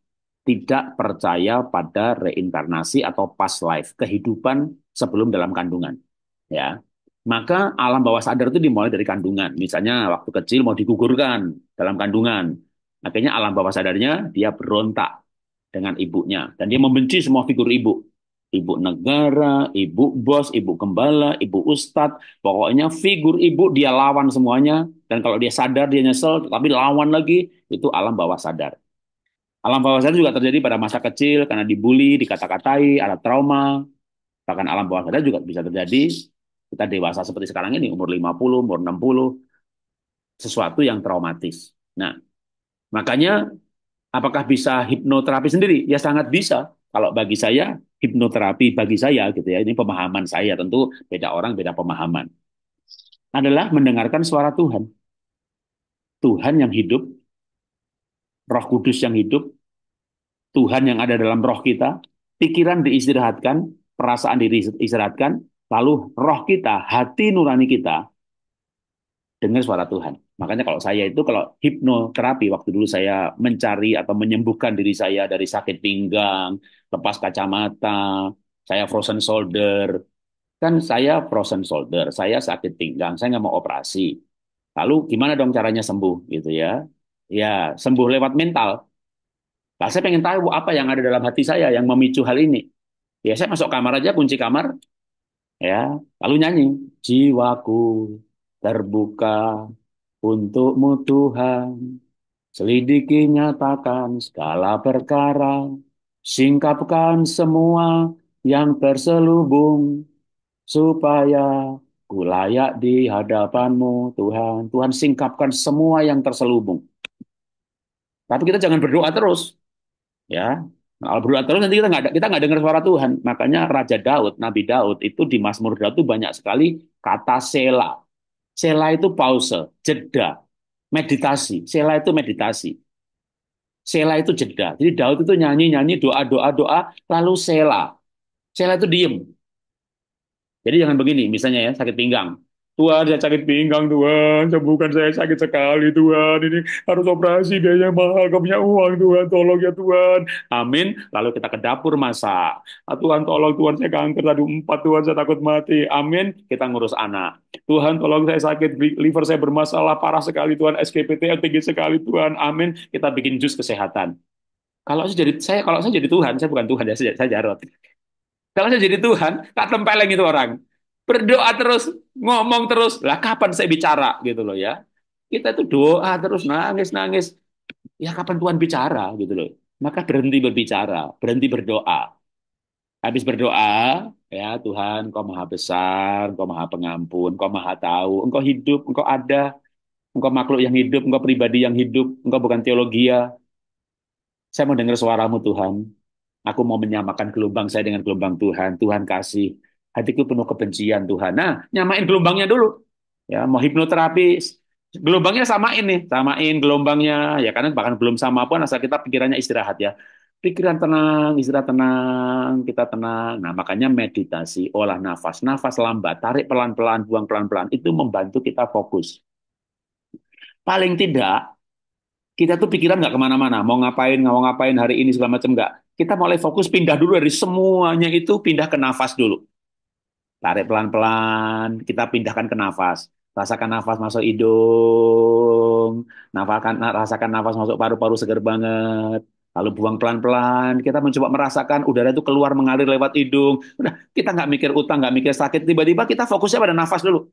Tidak percaya pada reinkarnasi atau past life, kehidupan sebelum dalam kandungan. Ya. Maka alam bawah sadar itu dimulai dari kandungan. Misalnya waktu kecil mau digugurkan dalam kandungan. Akhirnya alam bawah sadarnya dia berontak dengan ibunya. Dan dia membenci semua figur ibu. Ibu negara, ibu bos, ibu gembala, ibu ustadz. Pokoknya figur ibu dia lawan semuanya. Dan kalau dia sadar dia nyesel, tapi lawan lagi, itu alam bawah sadar. Alam bawah sadar juga terjadi pada masa kecil karena dibully, dikata-katai, ada trauma. Bahkan alam bawah sadar juga bisa terjadi kita dewasa seperti sekarang ini, umur 50, umur 60, sesuatu yang traumatis. Nah, makanya apakah bisa hipnoterapi sendiri? Ya sangat bisa. Kalau bagi saya, hipnoterapi bagi saya gitu ya, ini pemahaman saya, tentu beda orang beda pemahaman. Adalah mendengarkan suara Tuhan. Tuhan yang hidup, Roh Kudus yang hidup, Tuhan yang ada dalam roh kita, pikiran diistirahatkan, perasaan diistirahatkan, lalu roh kita, hati nurani kita dengar suara Tuhan. Makanya kalau saya itu kalau hipnoterapi waktu dulu saya mencari atau menyembuhkan diri saya dari sakit pinggang, lepas kacamata, saya frozen shoulder, kan saya frozen shoulder, saya sakit pinggang, saya nggak mau operasi. Lalu gimana dong caranya sembuh gitu ya? Ya sembuh lewat mental. Nah, saya pengen tahu apa yang ada dalam hati saya yang memicu hal ini. Ya saya masuk kamar aja, kunci kamar, ya, lalu nyanyi, jiwaku terbuka untukmu Tuhan, selidiki nyatakan segala perkara, singkapkan semua yang terselubung, supaya ku layak di hadapanmu Tuhan. Tuhan singkapkan semua yang terselubung. Tapi kita jangan berdoa terus, ya. Nah, kalau berdoa terus nanti kita nggak dengar suara Tuhan. Makanya Raja Daud, Nabi Daud itu di Mazmur Daud itu banyak sekali kata sela. Sela itu pause, jeda, meditasi. Sela itu meditasi. Sela itu jeda. Jadi Daud itu nyanyi-nyanyi, doa-doa, lalu sela. Sela itu diem. Jadi jangan begini, misalnya ya, sakit pinggang. Tuhan, saya sakit pinggang, Tuhan. Sembuhkan saya sakit sekali, Tuhan. Ini harus operasi, biayanya mahal. Kau punya uang, Tuhan. Tolong ya, Tuhan. Amin. Lalu kita ke dapur masak. Ah, Tuhan, tolong, Tuhan. Saya kanker tadi 4, Tuhan. Saya takut mati. Amin. Kita ngurus anak. Tuhan, tolong saya sakit. Liver saya bermasalah parah sekali, Tuhan. SKPT, tinggi sekali, Tuhan. Amin. Kita bikin jus kesehatan. Kalau saya jadi Tuhan, saya bukan Tuhan ya, saya Jarot. Kalau saya jadi Tuhan, tak tempeleng itu orang. Berdoa terus, ngomong terus. Lah kapan saya bicara gitu loh ya. Kita itu doa terus, nangis-nangis. Ya kapan Tuhan bicara gitu loh. Maka berhenti berbicara, berhenti berdoa. Habis berdoa, ya Tuhan, Engkau Maha Besar, Engkau Maha Pengampun, Engkau Maha Tahu, Engkau hidup, Engkau ada, Engkau makhluk yang hidup, Engkau pribadi yang hidup, Engkau bukan teologia. Saya mau dengar suaramu Tuhan. Aku mau menyamakan gelombang saya dengan gelombang Tuhan. Tuhan kasih. Hatiku penuh kebencian Tuhan. Nah, nyamain gelombangnya dulu. Ya, mau hipnoterapi, gelombangnya samain nih. Samain gelombangnya. Ya, karena bahkan belum sama pun asal kita pikirannya istirahat ya. Pikiran tenang, istirahat tenang, kita tenang. Nah, makanya meditasi, olah nafas. Nafas lambat, tarik pelan-pelan, buang pelan-pelan. Itu membantu kita fokus. Paling tidak, kita tuh pikiran nggak kemana-mana, mau ngapain hari ini segala macam nggak. Kita mulai fokus pindah dulu dari semuanya itu pindah ke nafas dulu. Tarik pelan-pelan, kita pindahkan ke nafas. Rasakan nafas masuk hidung, rasakan nafas masuk paru-paru segar banget. Lalu buang pelan-pelan, kita mencoba merasakan udara itu keluar mengalir lewat hidung. Udah, kita nggak mikir utang, nggak mikir sakit, tiba-tiba kita fokusnya pada nafas dulu.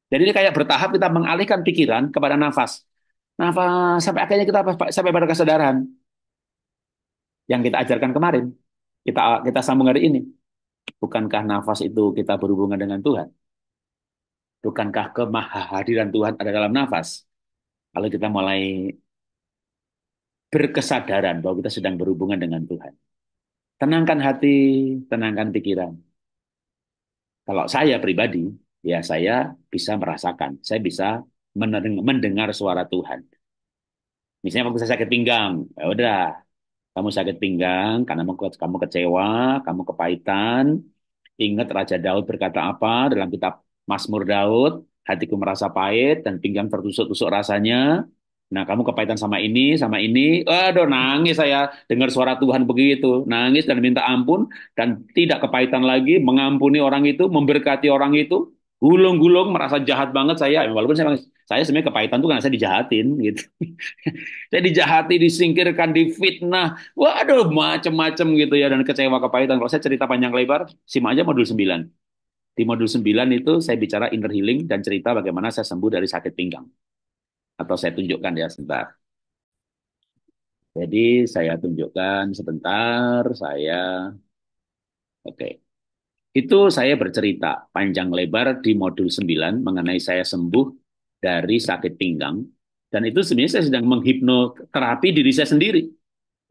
Jadi ini kayak bertahap kita mengalihkan pikiran kepada nafas. Nafas sampai akhirnya kita sampai pada kesadaran yang kita ajarkan kemarin. Kita kita sambung hari ini. Bukankah nafas itu kita berhubungan dengan Tuhan? Bukankah kemahahadiran Tuhan ada dalam nafas? Kalau kita mulai berkesadaran bahwa kita sedang berhubungan dengan Tuhan. Tenangkan hati, tenangkan pikiran. Kalau saya pribadi, ya saya bisa merasakan, saya bisa mendengar suara Tuhan. Misalnya waktu saya sakit pinggang, ya udah, kamu sakit pinggang karena kamu kecewa, kamu kepahitan. Ingat Raja Daud berkata apa dalam kitab Mazmur Daud, hatiku merasa pahit dan pinggang tertusuk-tusuk rasanya. Nah, kamu kepahitan sama ini. Aduh, nangis saya dengar suara Tuhan begitu. Nangis dan minta ampun dan tidak kepahitan lagi, mengampuni orang itu, memberkati orang itu. Gulung-gulung merasa jahat banget saya, walaupun saya sebenarnya kepahitan tuh karena saya dijahatin gitu. Saya dijahati, disingkirkan, difitnah, waduh macem-macem gitu ya, dan kecewa kepahitan. Kalau saya cerita panjang lebar, simak aja modul 9. Di modul 9 itu saya bicara inner healing dan cerita bagaimana saya sembuh dari sakit pinggang. Atau saya tunjukkan ya sebentar. Jadi saya tunjukkan sebentar, oke. Itu saya bercerita panjang lebar di modul 9 mengenai saya sembuh dari sakit pinggang. Dan itu sebenarnya saya sedang menghipnoterapi diri saya sendiri.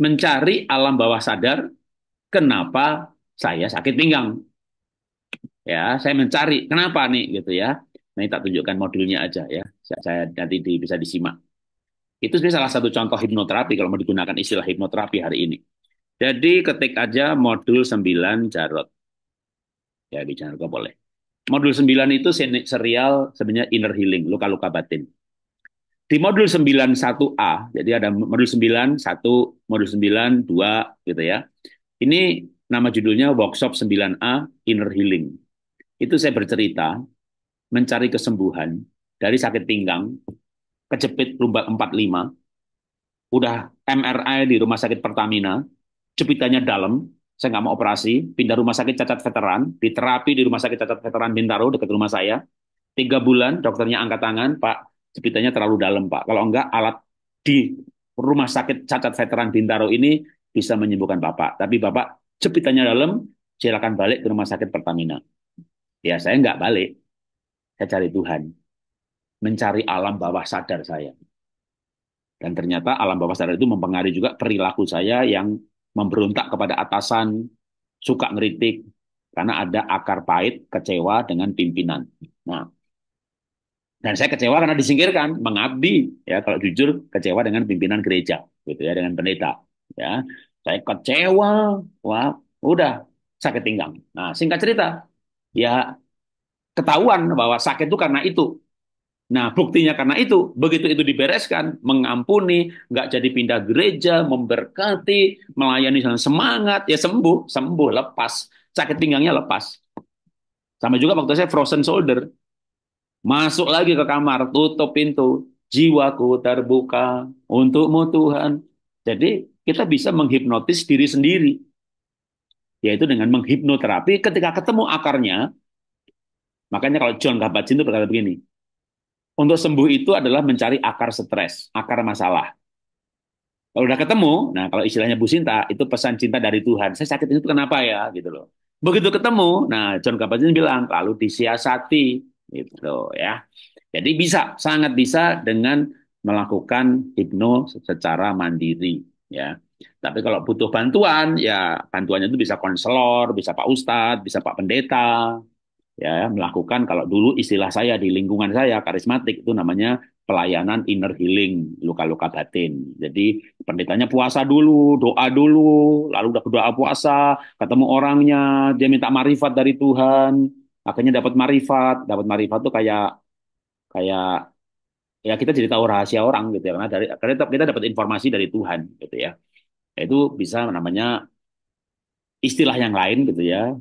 Mencari alam bawah sadar kenapa saya sakit pinggang. Ya, saya mencari kenapa nih gitu ya. Nah, ini tak tunjukkan modulnya aja ya. Saya nanti bisa disimak. Itu sebenarnya salah satu contoh hipnoterapi kalau mau digunakan istilah hipnoterapi hari ini. Jadi ketik aja modul 9 Jarot. Ya, di channel boleh. Modul 9 itu serial sebenarnya inner healing, luka-luka batin. Di modul 9 1A, jadi ada modul 9 1, modul 9 2 gitu ya. Ini nama judulnya workshop 9A inner healing. Itu saya bercerita mencari kesembuhan dari sakit pinggang, kejepit lumbar 45, udah MRI di rumah sakit Pertamina, jepitannya dalam, saya nggak mau operasi, pindah rumah sakit cacat veteran, diterapi di rumah sakit cacat veteran Bintaro dekat rumah saya, 3 bulan dokternya angkat tangan, Pak, jepitannya terlalu dalam, Pak. Kalau enggak, alat di rumah sakit cacat veteran Bintaro ini bisa menyembuhkan Bapak. Tapi Bapak jepitannya dalam, silakan balik ke rumah sakit Pertamina. Ya, saya enggak balik. Saya cari Tuhan. Mencari alam bawah sadar saya. Dan ternyata alam bawah sadar itu mempengaruhi juga perilaku saya yang memberontak kepada atasan, suka ngeritik, karena ada akar pahit, kecewa dengan pimpinan. Nah, dan saya kecewa karena disingkirkan, mengabdi ya kalau jujur kecewa dengan pimpinan gereja gitu ya, dengan pendeta ya. Saya kecewa, wah, udah sakit pinggang. Nah, singkat cerita, ya ketahuan bahwa sakit itu karena itu. Nah, buktinya karena itu, begitu itu dibereskan, mengampuni, nggak jadi pindah gereja, memberkati, melayani dengan semangat, ya sembuh, sembuh, lepas. Sakit pinggangnya lepas. Sama juga waktu saya frozen shoulder, masuk lagi ke kamar, tutup pintu. Jiwaku terbuka untukmu Tuhan. Jadi kita bisa menghipnotis diri sendiri. Yaitu dengan menghipnoterapi ketika ketemu akarnya. Makanya kalau John Kabat-Zinn itu berkata begini. Untuk sembuh itu adalah mencari akar stres, akar masalah. Kalau udah ketemu, nah kalau istilahnya Bu Sinta, itu pesan cinta dari Tuhan. Saya sakit itu kenapa ya? Gitu loh. Begitu ketemu, nah John Kabat-Zinn bilang, lalu disiasati. Gitu ya. Jadi bisa, sangat bisa dengan melakukan hipno secara mandiri, ya. Tapi kalau butuh bantuan, ya bantuannya itu bisa konselor, bisa Pak Ustadz, bisa Pak Pendeta, ya melakukan kalau dulu istilah saya di lingkungan saya karismatik itu namanya pelayanan inner healing luka-luka batin. Jadi pendetanya puasa dulu, doa dulu, lalu udah berdoa puasa, ketemu orangnya, dia minta marifat dari Tuhan, akhirnya dapat marifat tuh kayak kayak ya kita jadi tahu rahasia orang gitu ya karena kita dapat informasi dari Tuhan gitu ya. Itu bisa namanya istilah yang lain gitu ya,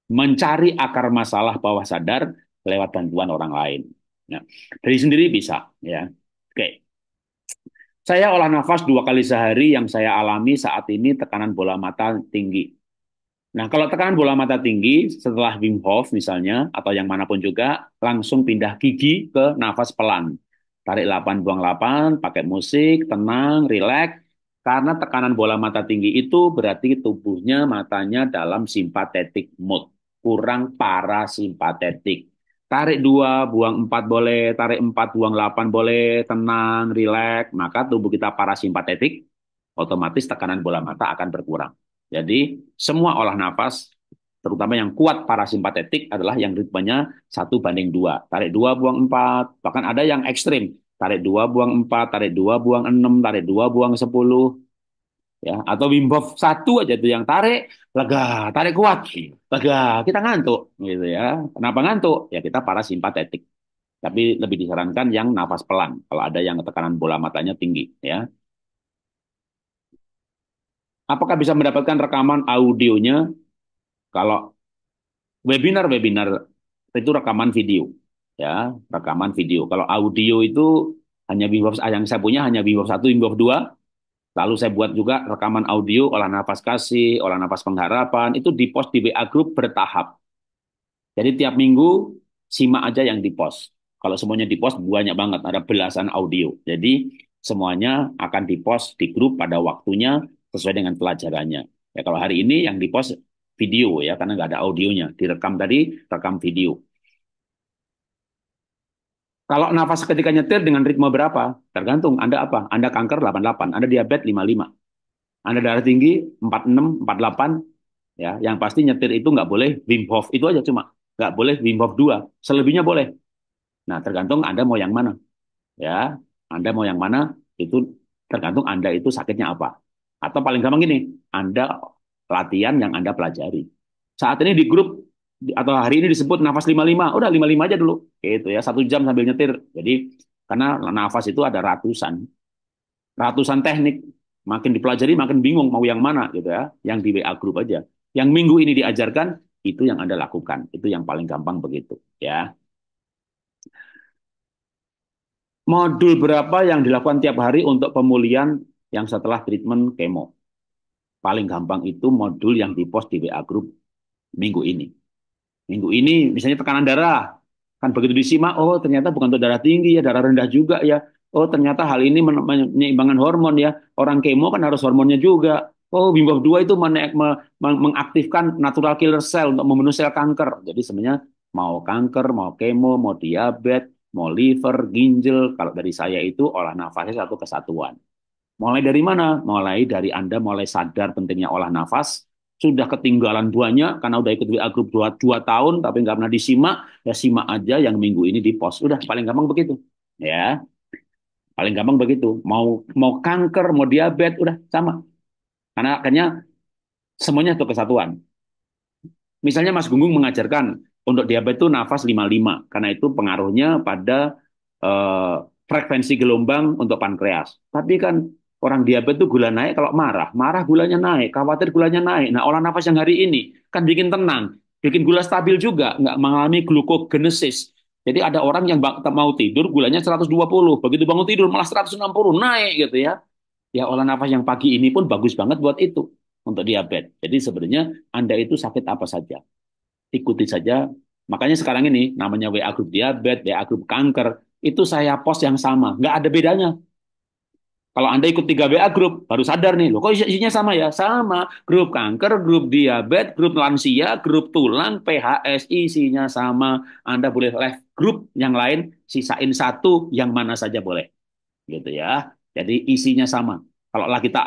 mencari akar masalah bawah sadar lewat bantuan orang lain. Nah, dari sendiri bisa ya. Oke. Saya olah nafas 2 kali sehari yang saya alami saat ini tekanan bola mata tinggi. Nah, kalau tekanan bola mata tinggi setelah Wim Hof misalnya atau yang manapun juga langsung pindah gigi ke nafas pelan. Tarik 8, buang 8, pakai musik, tenang, rileks. Karena tekanan bola mata tinggi itu berarti tubuhnya matanya dalam simpatetik mode, kurang parasimpatetik. Tarik 2, buang 4 boleh, tarik 4, buang 8 boleh, tenang, rileks. Maka tubuh kita parasimpatetik, otomatis tekanan bola mata akan berkurang. Jadi semua olah nafas, terutama yang kuat parasimpatetik adalah yang ritmenya 1:2. Tarik 2, buang 4. Bahkan ada yang ekstrim. Tarik 2, buang 4, tarik 2, buang 6, tarik 2, buang 10. Ya, atau Wim Hof 1 aja tuh yang tarik, lega, tarik kuat, lega, kita ngantuk gitu ya. Kenapa ngantuk? Ya kita parasimpatetik. Tapi lebih disarankan yang nafas pelan kalau ada yang tekanan bola matanya tinggi ya. Apakah bisa mendapatkan rekaman audionya? Kalau webinar-webinar itu rekaman video, ya, rekaman video. Kalau audio itu hanya Wim Hof, yang saya punya hanya Wim Hof 1, Wim Hof 2. Lalu saya buat juga rekaman audio olah nafas kasih, olah nafas pengharapan, itu di post di WA Group bertahap. Jadi tiap minggu simak aja yang di post. Kalau semuanya di post banyak banget, ada belasan audio. Jadi semuanya akan di post di grup pada waktunya sesuai dengan pelajarannya. Ya kalau hari ini yang di post video ya, karena nggak ada audionya. Direkam tadi, rekam video. Kalau nafas ketika nyetir dengan ritme berapa? Tergantung Anda apa. Anda kanker 88, Anda diabetes 55, Anda darah tinggi 46, 48, ya. Yang pasti nyetir itu nggak boleh Wim Hof itu aja cuma. Nggak boleh Wim Hof 2. Selebihnya boleh. Nah, tergantung Anda mau yang mana, ya. Anda mau yang mana itu tergantung Anda itu sakitnya apa. Atau paling gampang gini, Anda latihan yang Anda pelajari. Saat ini di grup atau hari ini disebut nafas 55, udah 55 aja dulu. Gitu ya, 1 jam sambil nyetir. Jadi karena nafas itu ada ratusan, ratusan teknik. Makin dipelajari makin bingung mau yang mana gitu ya. Yang di WA grup aja. Yang minggu ini diajarkan itu yang Anda lakukan. Itu yang paling gampang begitu, ya. Modul berapa yang dilakukan tiap hari untuk pemulihan yang setelah treatment kemo? Paling gampang itu modul yang dipost di WA Group minggu ini. Minggu ini misalnya tekanan darah. Kan begitu disimak, oh ternyata bukan untuk darah tinggi ya, darah rendah juga ya. Oh ternyata hal ini menyeimbangkan hormon ya. Orang kemo kan harus hormonnya juga. Oh Wim Hof 2 itu mengaktifkan natural killer cell untuk membunuh sel kanker. Jadi sebenarnya mau kanker, mau kemo, mau diabetes, mau liver, ginjal. Kalau dari saya itu olah nafasnya satu kesatuan. Mulai dari mana? Mulai dari Anda mulai sadar pentingnya olah nafas, sudah ketinggalan banyak karena udah ikut WA Group 2 tahun tapi nggak pernah disimak, ya simak aja yang minggu ini di post. Udah paling gampang begitu. Ya, paling gampang begitu. Mau mau kanker, mau diabetes, udah sama. Karena akhirnya semuanya itu kesatuan. Misalnya Mas Gunggung mengajarkan untuk diabetes itu nafas 55 karena itu pengaruhnya pada eh, frekuensi gelombang untuk pankreas. Tapi kan orang diabetes itu gula naik kalau marah, marah gulanya naik, khawatir gulanya naik. Nah, olah nafas yang hari ini kan bikin tenang, bikin gula stabil juga, nggak mengalami glukogenesis. Jadi ada orang yang mau tidur gulanya 120, begitu bangun tidur malah 160 naik gitu ya. Ya olah nafas yang pagi ini pun bagus banget buat itu untuk diabetes. Jadi sebenarnya Anda itu sakit apa saja, ikuti saja. Makanya sekarang ini namanya WA Group Diabetes, WA Group Kanker, itu saya post yang sama, nggak ada bedanya. Kalau Anda ikut 3 WA Group, baru sadar nih, loh kok isinya sama ya? Sama, grup kanker, grup diabetes, grup lansia, grup tulang, PHS, isinya sama. Anda boleh left grup yang lain, sisain satu, yang mana saja boleh. Gitu ya. Jadi isinya sama. Kalau lah kita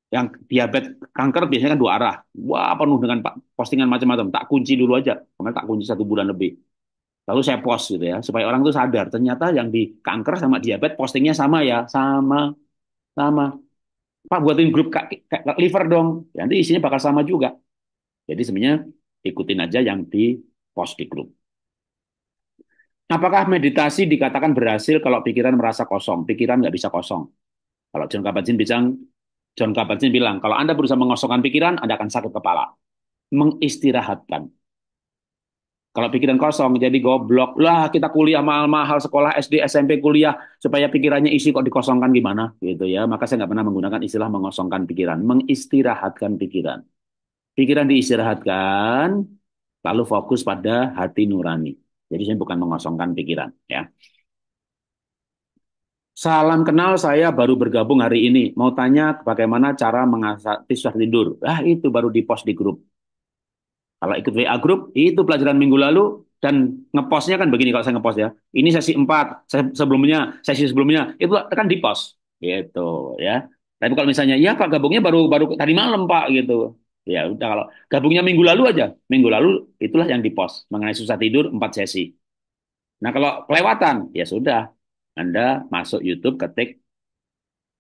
yang diabetes kanker biasanya kan 2 arah. Wah, penuh dengan postingan macam-macam. Tak kunci dulu aja. Kemarin tak kunci 1 bulan lebih. Lalu saya post gitu ya, supaya orang tuh sadar. Ternyata yang di kanker sama diabetes postingnya sama ya. Sama, sama. Pak buatin grup liver dong. Ya, nanti isinya bakal sama juga. Jadi sebenarnya ikutin aja yang di post di grup. Apakah meditasi dikatakan berhasil kalau pikiran merasa kosong? Pikiran nggak bisa kosong. Kalau John Kabat-Zinn bilang, kalau Anda berusaha mengosongkan pikiran, Anda akan sakit kepala. Mengistirahatkan. Kalau pikiran kosong, jadi goblok. Lah, kita kuliah mahal-mahal, sekolah SD, SMP, kuliah, supaya pikirannya isi kok dikosongkan gimana? Gitu ya. Maka saya nggak pernah menggunakan istilah mengosongkan pikiran. Mengistirahatkan pikiran. Pikiran diistirahatkan, lalu fokus pada hati nurani. Jadi saya bukan mengosongkan pikiran. Ya. Salam kenal, saya baru bergabung hari ini. Mau tanya bagaimana cara mengatasi susah tidur. Ah, itu baru di post di grup. Kalau ikut WA grup, itu pelajaran minggu lalu dan ngepostnya kan begini kalau saya ngepost ya. Ini sesi 4, sesi sebelumnya, itu kan di post gitu ya. Tapi kalau misalnya, ya Pak gabungnya baru baru tadi malam Pak gitu. Ya udah kalau gabungnya minggu lalu aja, minggu lalu itulah yang di post mengenai susah tidur 4 sesi. Nah kalau kelewatan, ya sudah. Anda masuk YouTube, ketik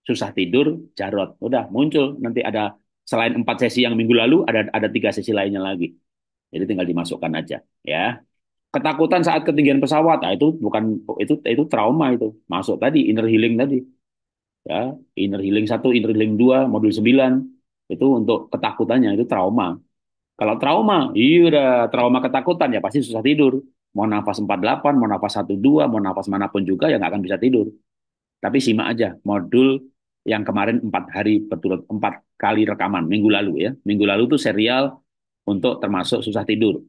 susah tidur Jarot. Udah muncul nanti ada selain 4 sesi yang minggu lalu ada 3 sesi lainnya lagi. Jadi tinggal dimasukkan aja ya. Ketakutan saat ketinggian pesawat, nah itu bukan itu trauma itu. Masuk tadi inner healing tadi. Ya, inner healing 1, inner healing 2, modul 9 itu untuk ketakutannya itu trauma. Kalau trauma, iya udah trauma ketakutan ya pasti susah tidur. mau nafas 48, mau nafas 12, mau nafas manapun juga ya nggak akan bisa tidur. Tapi simak aja modul yang kemarin 4 hari berturut 4 kali rekaman minggu lalu ya. Minggu lalu tuh serial untuk termasuk susah tidur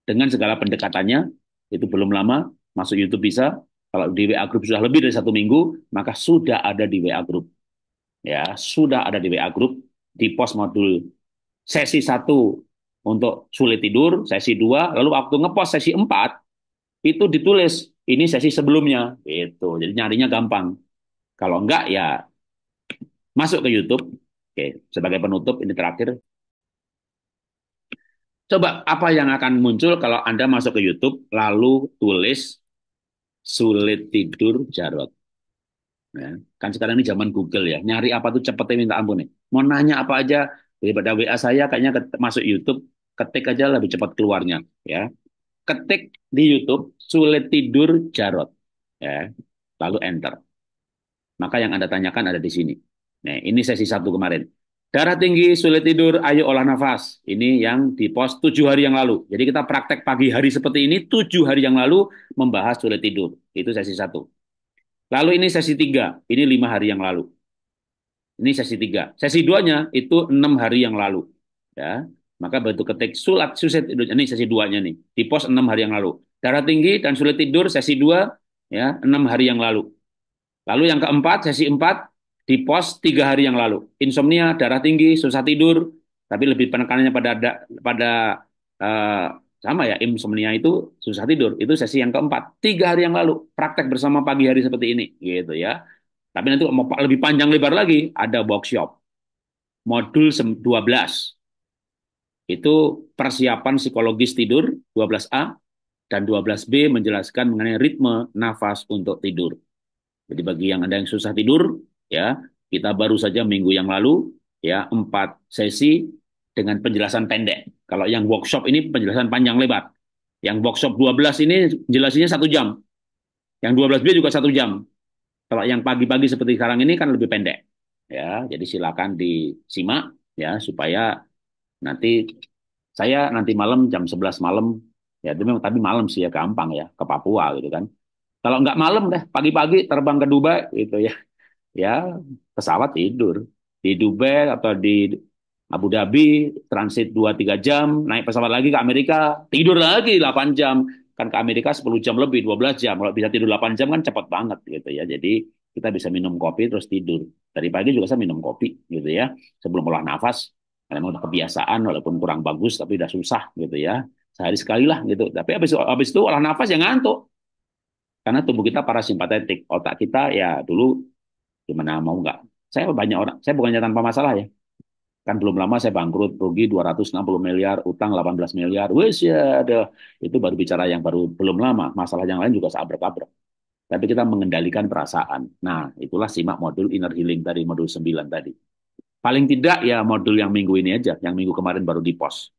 dengan segala pendekatannya. Itu belum lama masuk YouTube bisa. Kalau di WA Group sudah lebih dari 1 minggu, maka sudah ada di WA Group. Ya, sudah ada di WA Group di pos modul sesi 1 untuk sulit tidur, sesi 2, lalu waktu ngepost sesi 4 itu ditulis ini sesi sebelumnya gitu. Jadi nyarinya gampang. Kalau enggak ya masuk ke YouTube. Oke, sebagai penutup ini terakhir. Coba apa yang akan muncul kalau Anda masuk ke YouTube lalu tulis sulit tidur Jarot. Ya. Kan sekarang ini zaman Google ya. Nyari apa tuh cepetnya minta ampun nih. Mau nanya apa aja daripada WA saya kayaknya masuk YouTube ketik aja lebih cepat keluarnya ya. Ketik di YouTube sulit tidur Jarot ya. Lalu enter. Maka yang Anda tanyakan ada di sini. Nah, ini sesi 1 kemarin. Darah tinggi, sulit tidur, ayo olah nafas. Ini yang di post 7 hari yang lalu. Jadi kita praktek pagi hari seperti ini, 7 hari yang lalu membahas sulit tidur. Itu sesi 1. Lalu ini sesi 3, ini 5 hari yang lalu. Ini sesi 3. Sesi 2-nya itu 6 hari yang lalu. Ya, maka begitu ketik sulit tidur, ini sesi 2-nya nih. Di post 6 hari yang lalu. Darah tinggi dan sulit tidur sesi 2, ya 6 hari yang lalu. Lalu yang keempat, sesi 4, di post 3 hari yang lalu. Insomnia, darah tinggi, susah tidur, tapi lebih penekanannya pada uh, sama ya, insomnia itu susah tidur. Itu sesi yang keempat. 3 hari yang lalu, praktek bersama pagi hari seperti ini. Gitu ya. Tapi nanti mau lebih panjang lebar lagi, ada workshop. Modul 12. Itu persiapan psikologis tidur, 12A, dan 12B menjelaskan mengenai ritme nafas untuk tidur. Jadi bagi yang ada yang susah tidur, ya kita baru saja minggu yang lalu ya 4 sesi dengan penjelasan pendek. Kalau yang workshop ini penjelasan panjang lebar. Yang workshop 12 ini jelasinnya 1 jam. Yang 12B juga 1 jam. Kalau yang pagi-pagi seperti sekarang ini kan lebih pendek. Ya, jadi silakan disimak ya supaya nanti saya nanti malam jam 11 malam ya tapi malam sih ya gampang ya ke Papua gitu kan. Kalau nggak malam deh pagi-pagi terbang ke Dubai gitu ya. Ya pesawat tidur di Dubai atau di Abu Dhabi transit 2-3 jam naik pesawat lagi ke Amerika tidur lagi 8 jam kan ke Amerika 10 jam lebih 12 jam kalau bisa tidur 8 jam kan cepat banget gitu ya jadi kita bisa minum kopi terus tidur dari pagi juga saya minum kopi gitu ya sebelum olah nafas karena memang udah kebiasaan walaupun kurang bagus tapi udah susah gitu ya sehari sekali lah gitu tapi habis itu olah nafas ya ngantuk karena tubuh kita parasimpatetik otak kita ya dulu gimana mau nggak? Saya banyak orang, saya bukannya tanpa masalah ya. Kan belum lama saya bangkrut, rugi 260 miliar, utang 18 miliar. Wes ya ada. Itu baru bicara yang baru belum lama. Masalah yang lain juga seabrek-abrek. Tapi kita mengendalikan perasaan. Nah, itulah simak modul inner healing tadi, modul 9 tadi. Paling tidak ya modul yang minggu ini aja, yang minggu kemarin baru di post.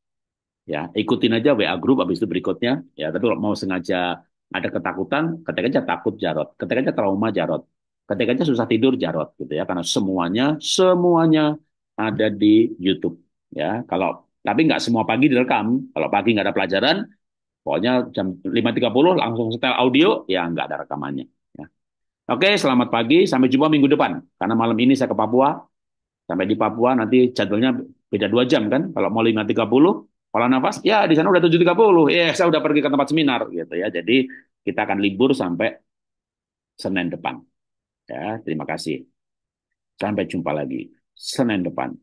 Ya, ikutin aja WA group habis itu berikutnya. Ya, tapi kalau mau sengaja ada ketakutan, ketik aja takut Jarot, ketik aja trauma Jarot, ketik aja susah tidur Jarot gitu ya, karena semuanya ada di YouTube. Ya, kalau tapi nggak semua pagi direkam. Kalau pagi nggak ada pelajaran, pokoknya jam 5.30 langsung setel audio, ya nggak ada rekamannya. Ya. Oke, selamat pagi, sampai jumpa minggu depan. Karena malam ini saya ke Papua, sampai di Papua nanti jadwalnya beda 2 jam kan. Kalau mau 5.30 pola nafas, ya di sana udah 7.30. Ya, saya udah pergi ke tempat seminar gitu ya. Jadi kita akan libur sampai Senin depan. Ya, terima kasih. Sampai jumpa lagi Senin depan.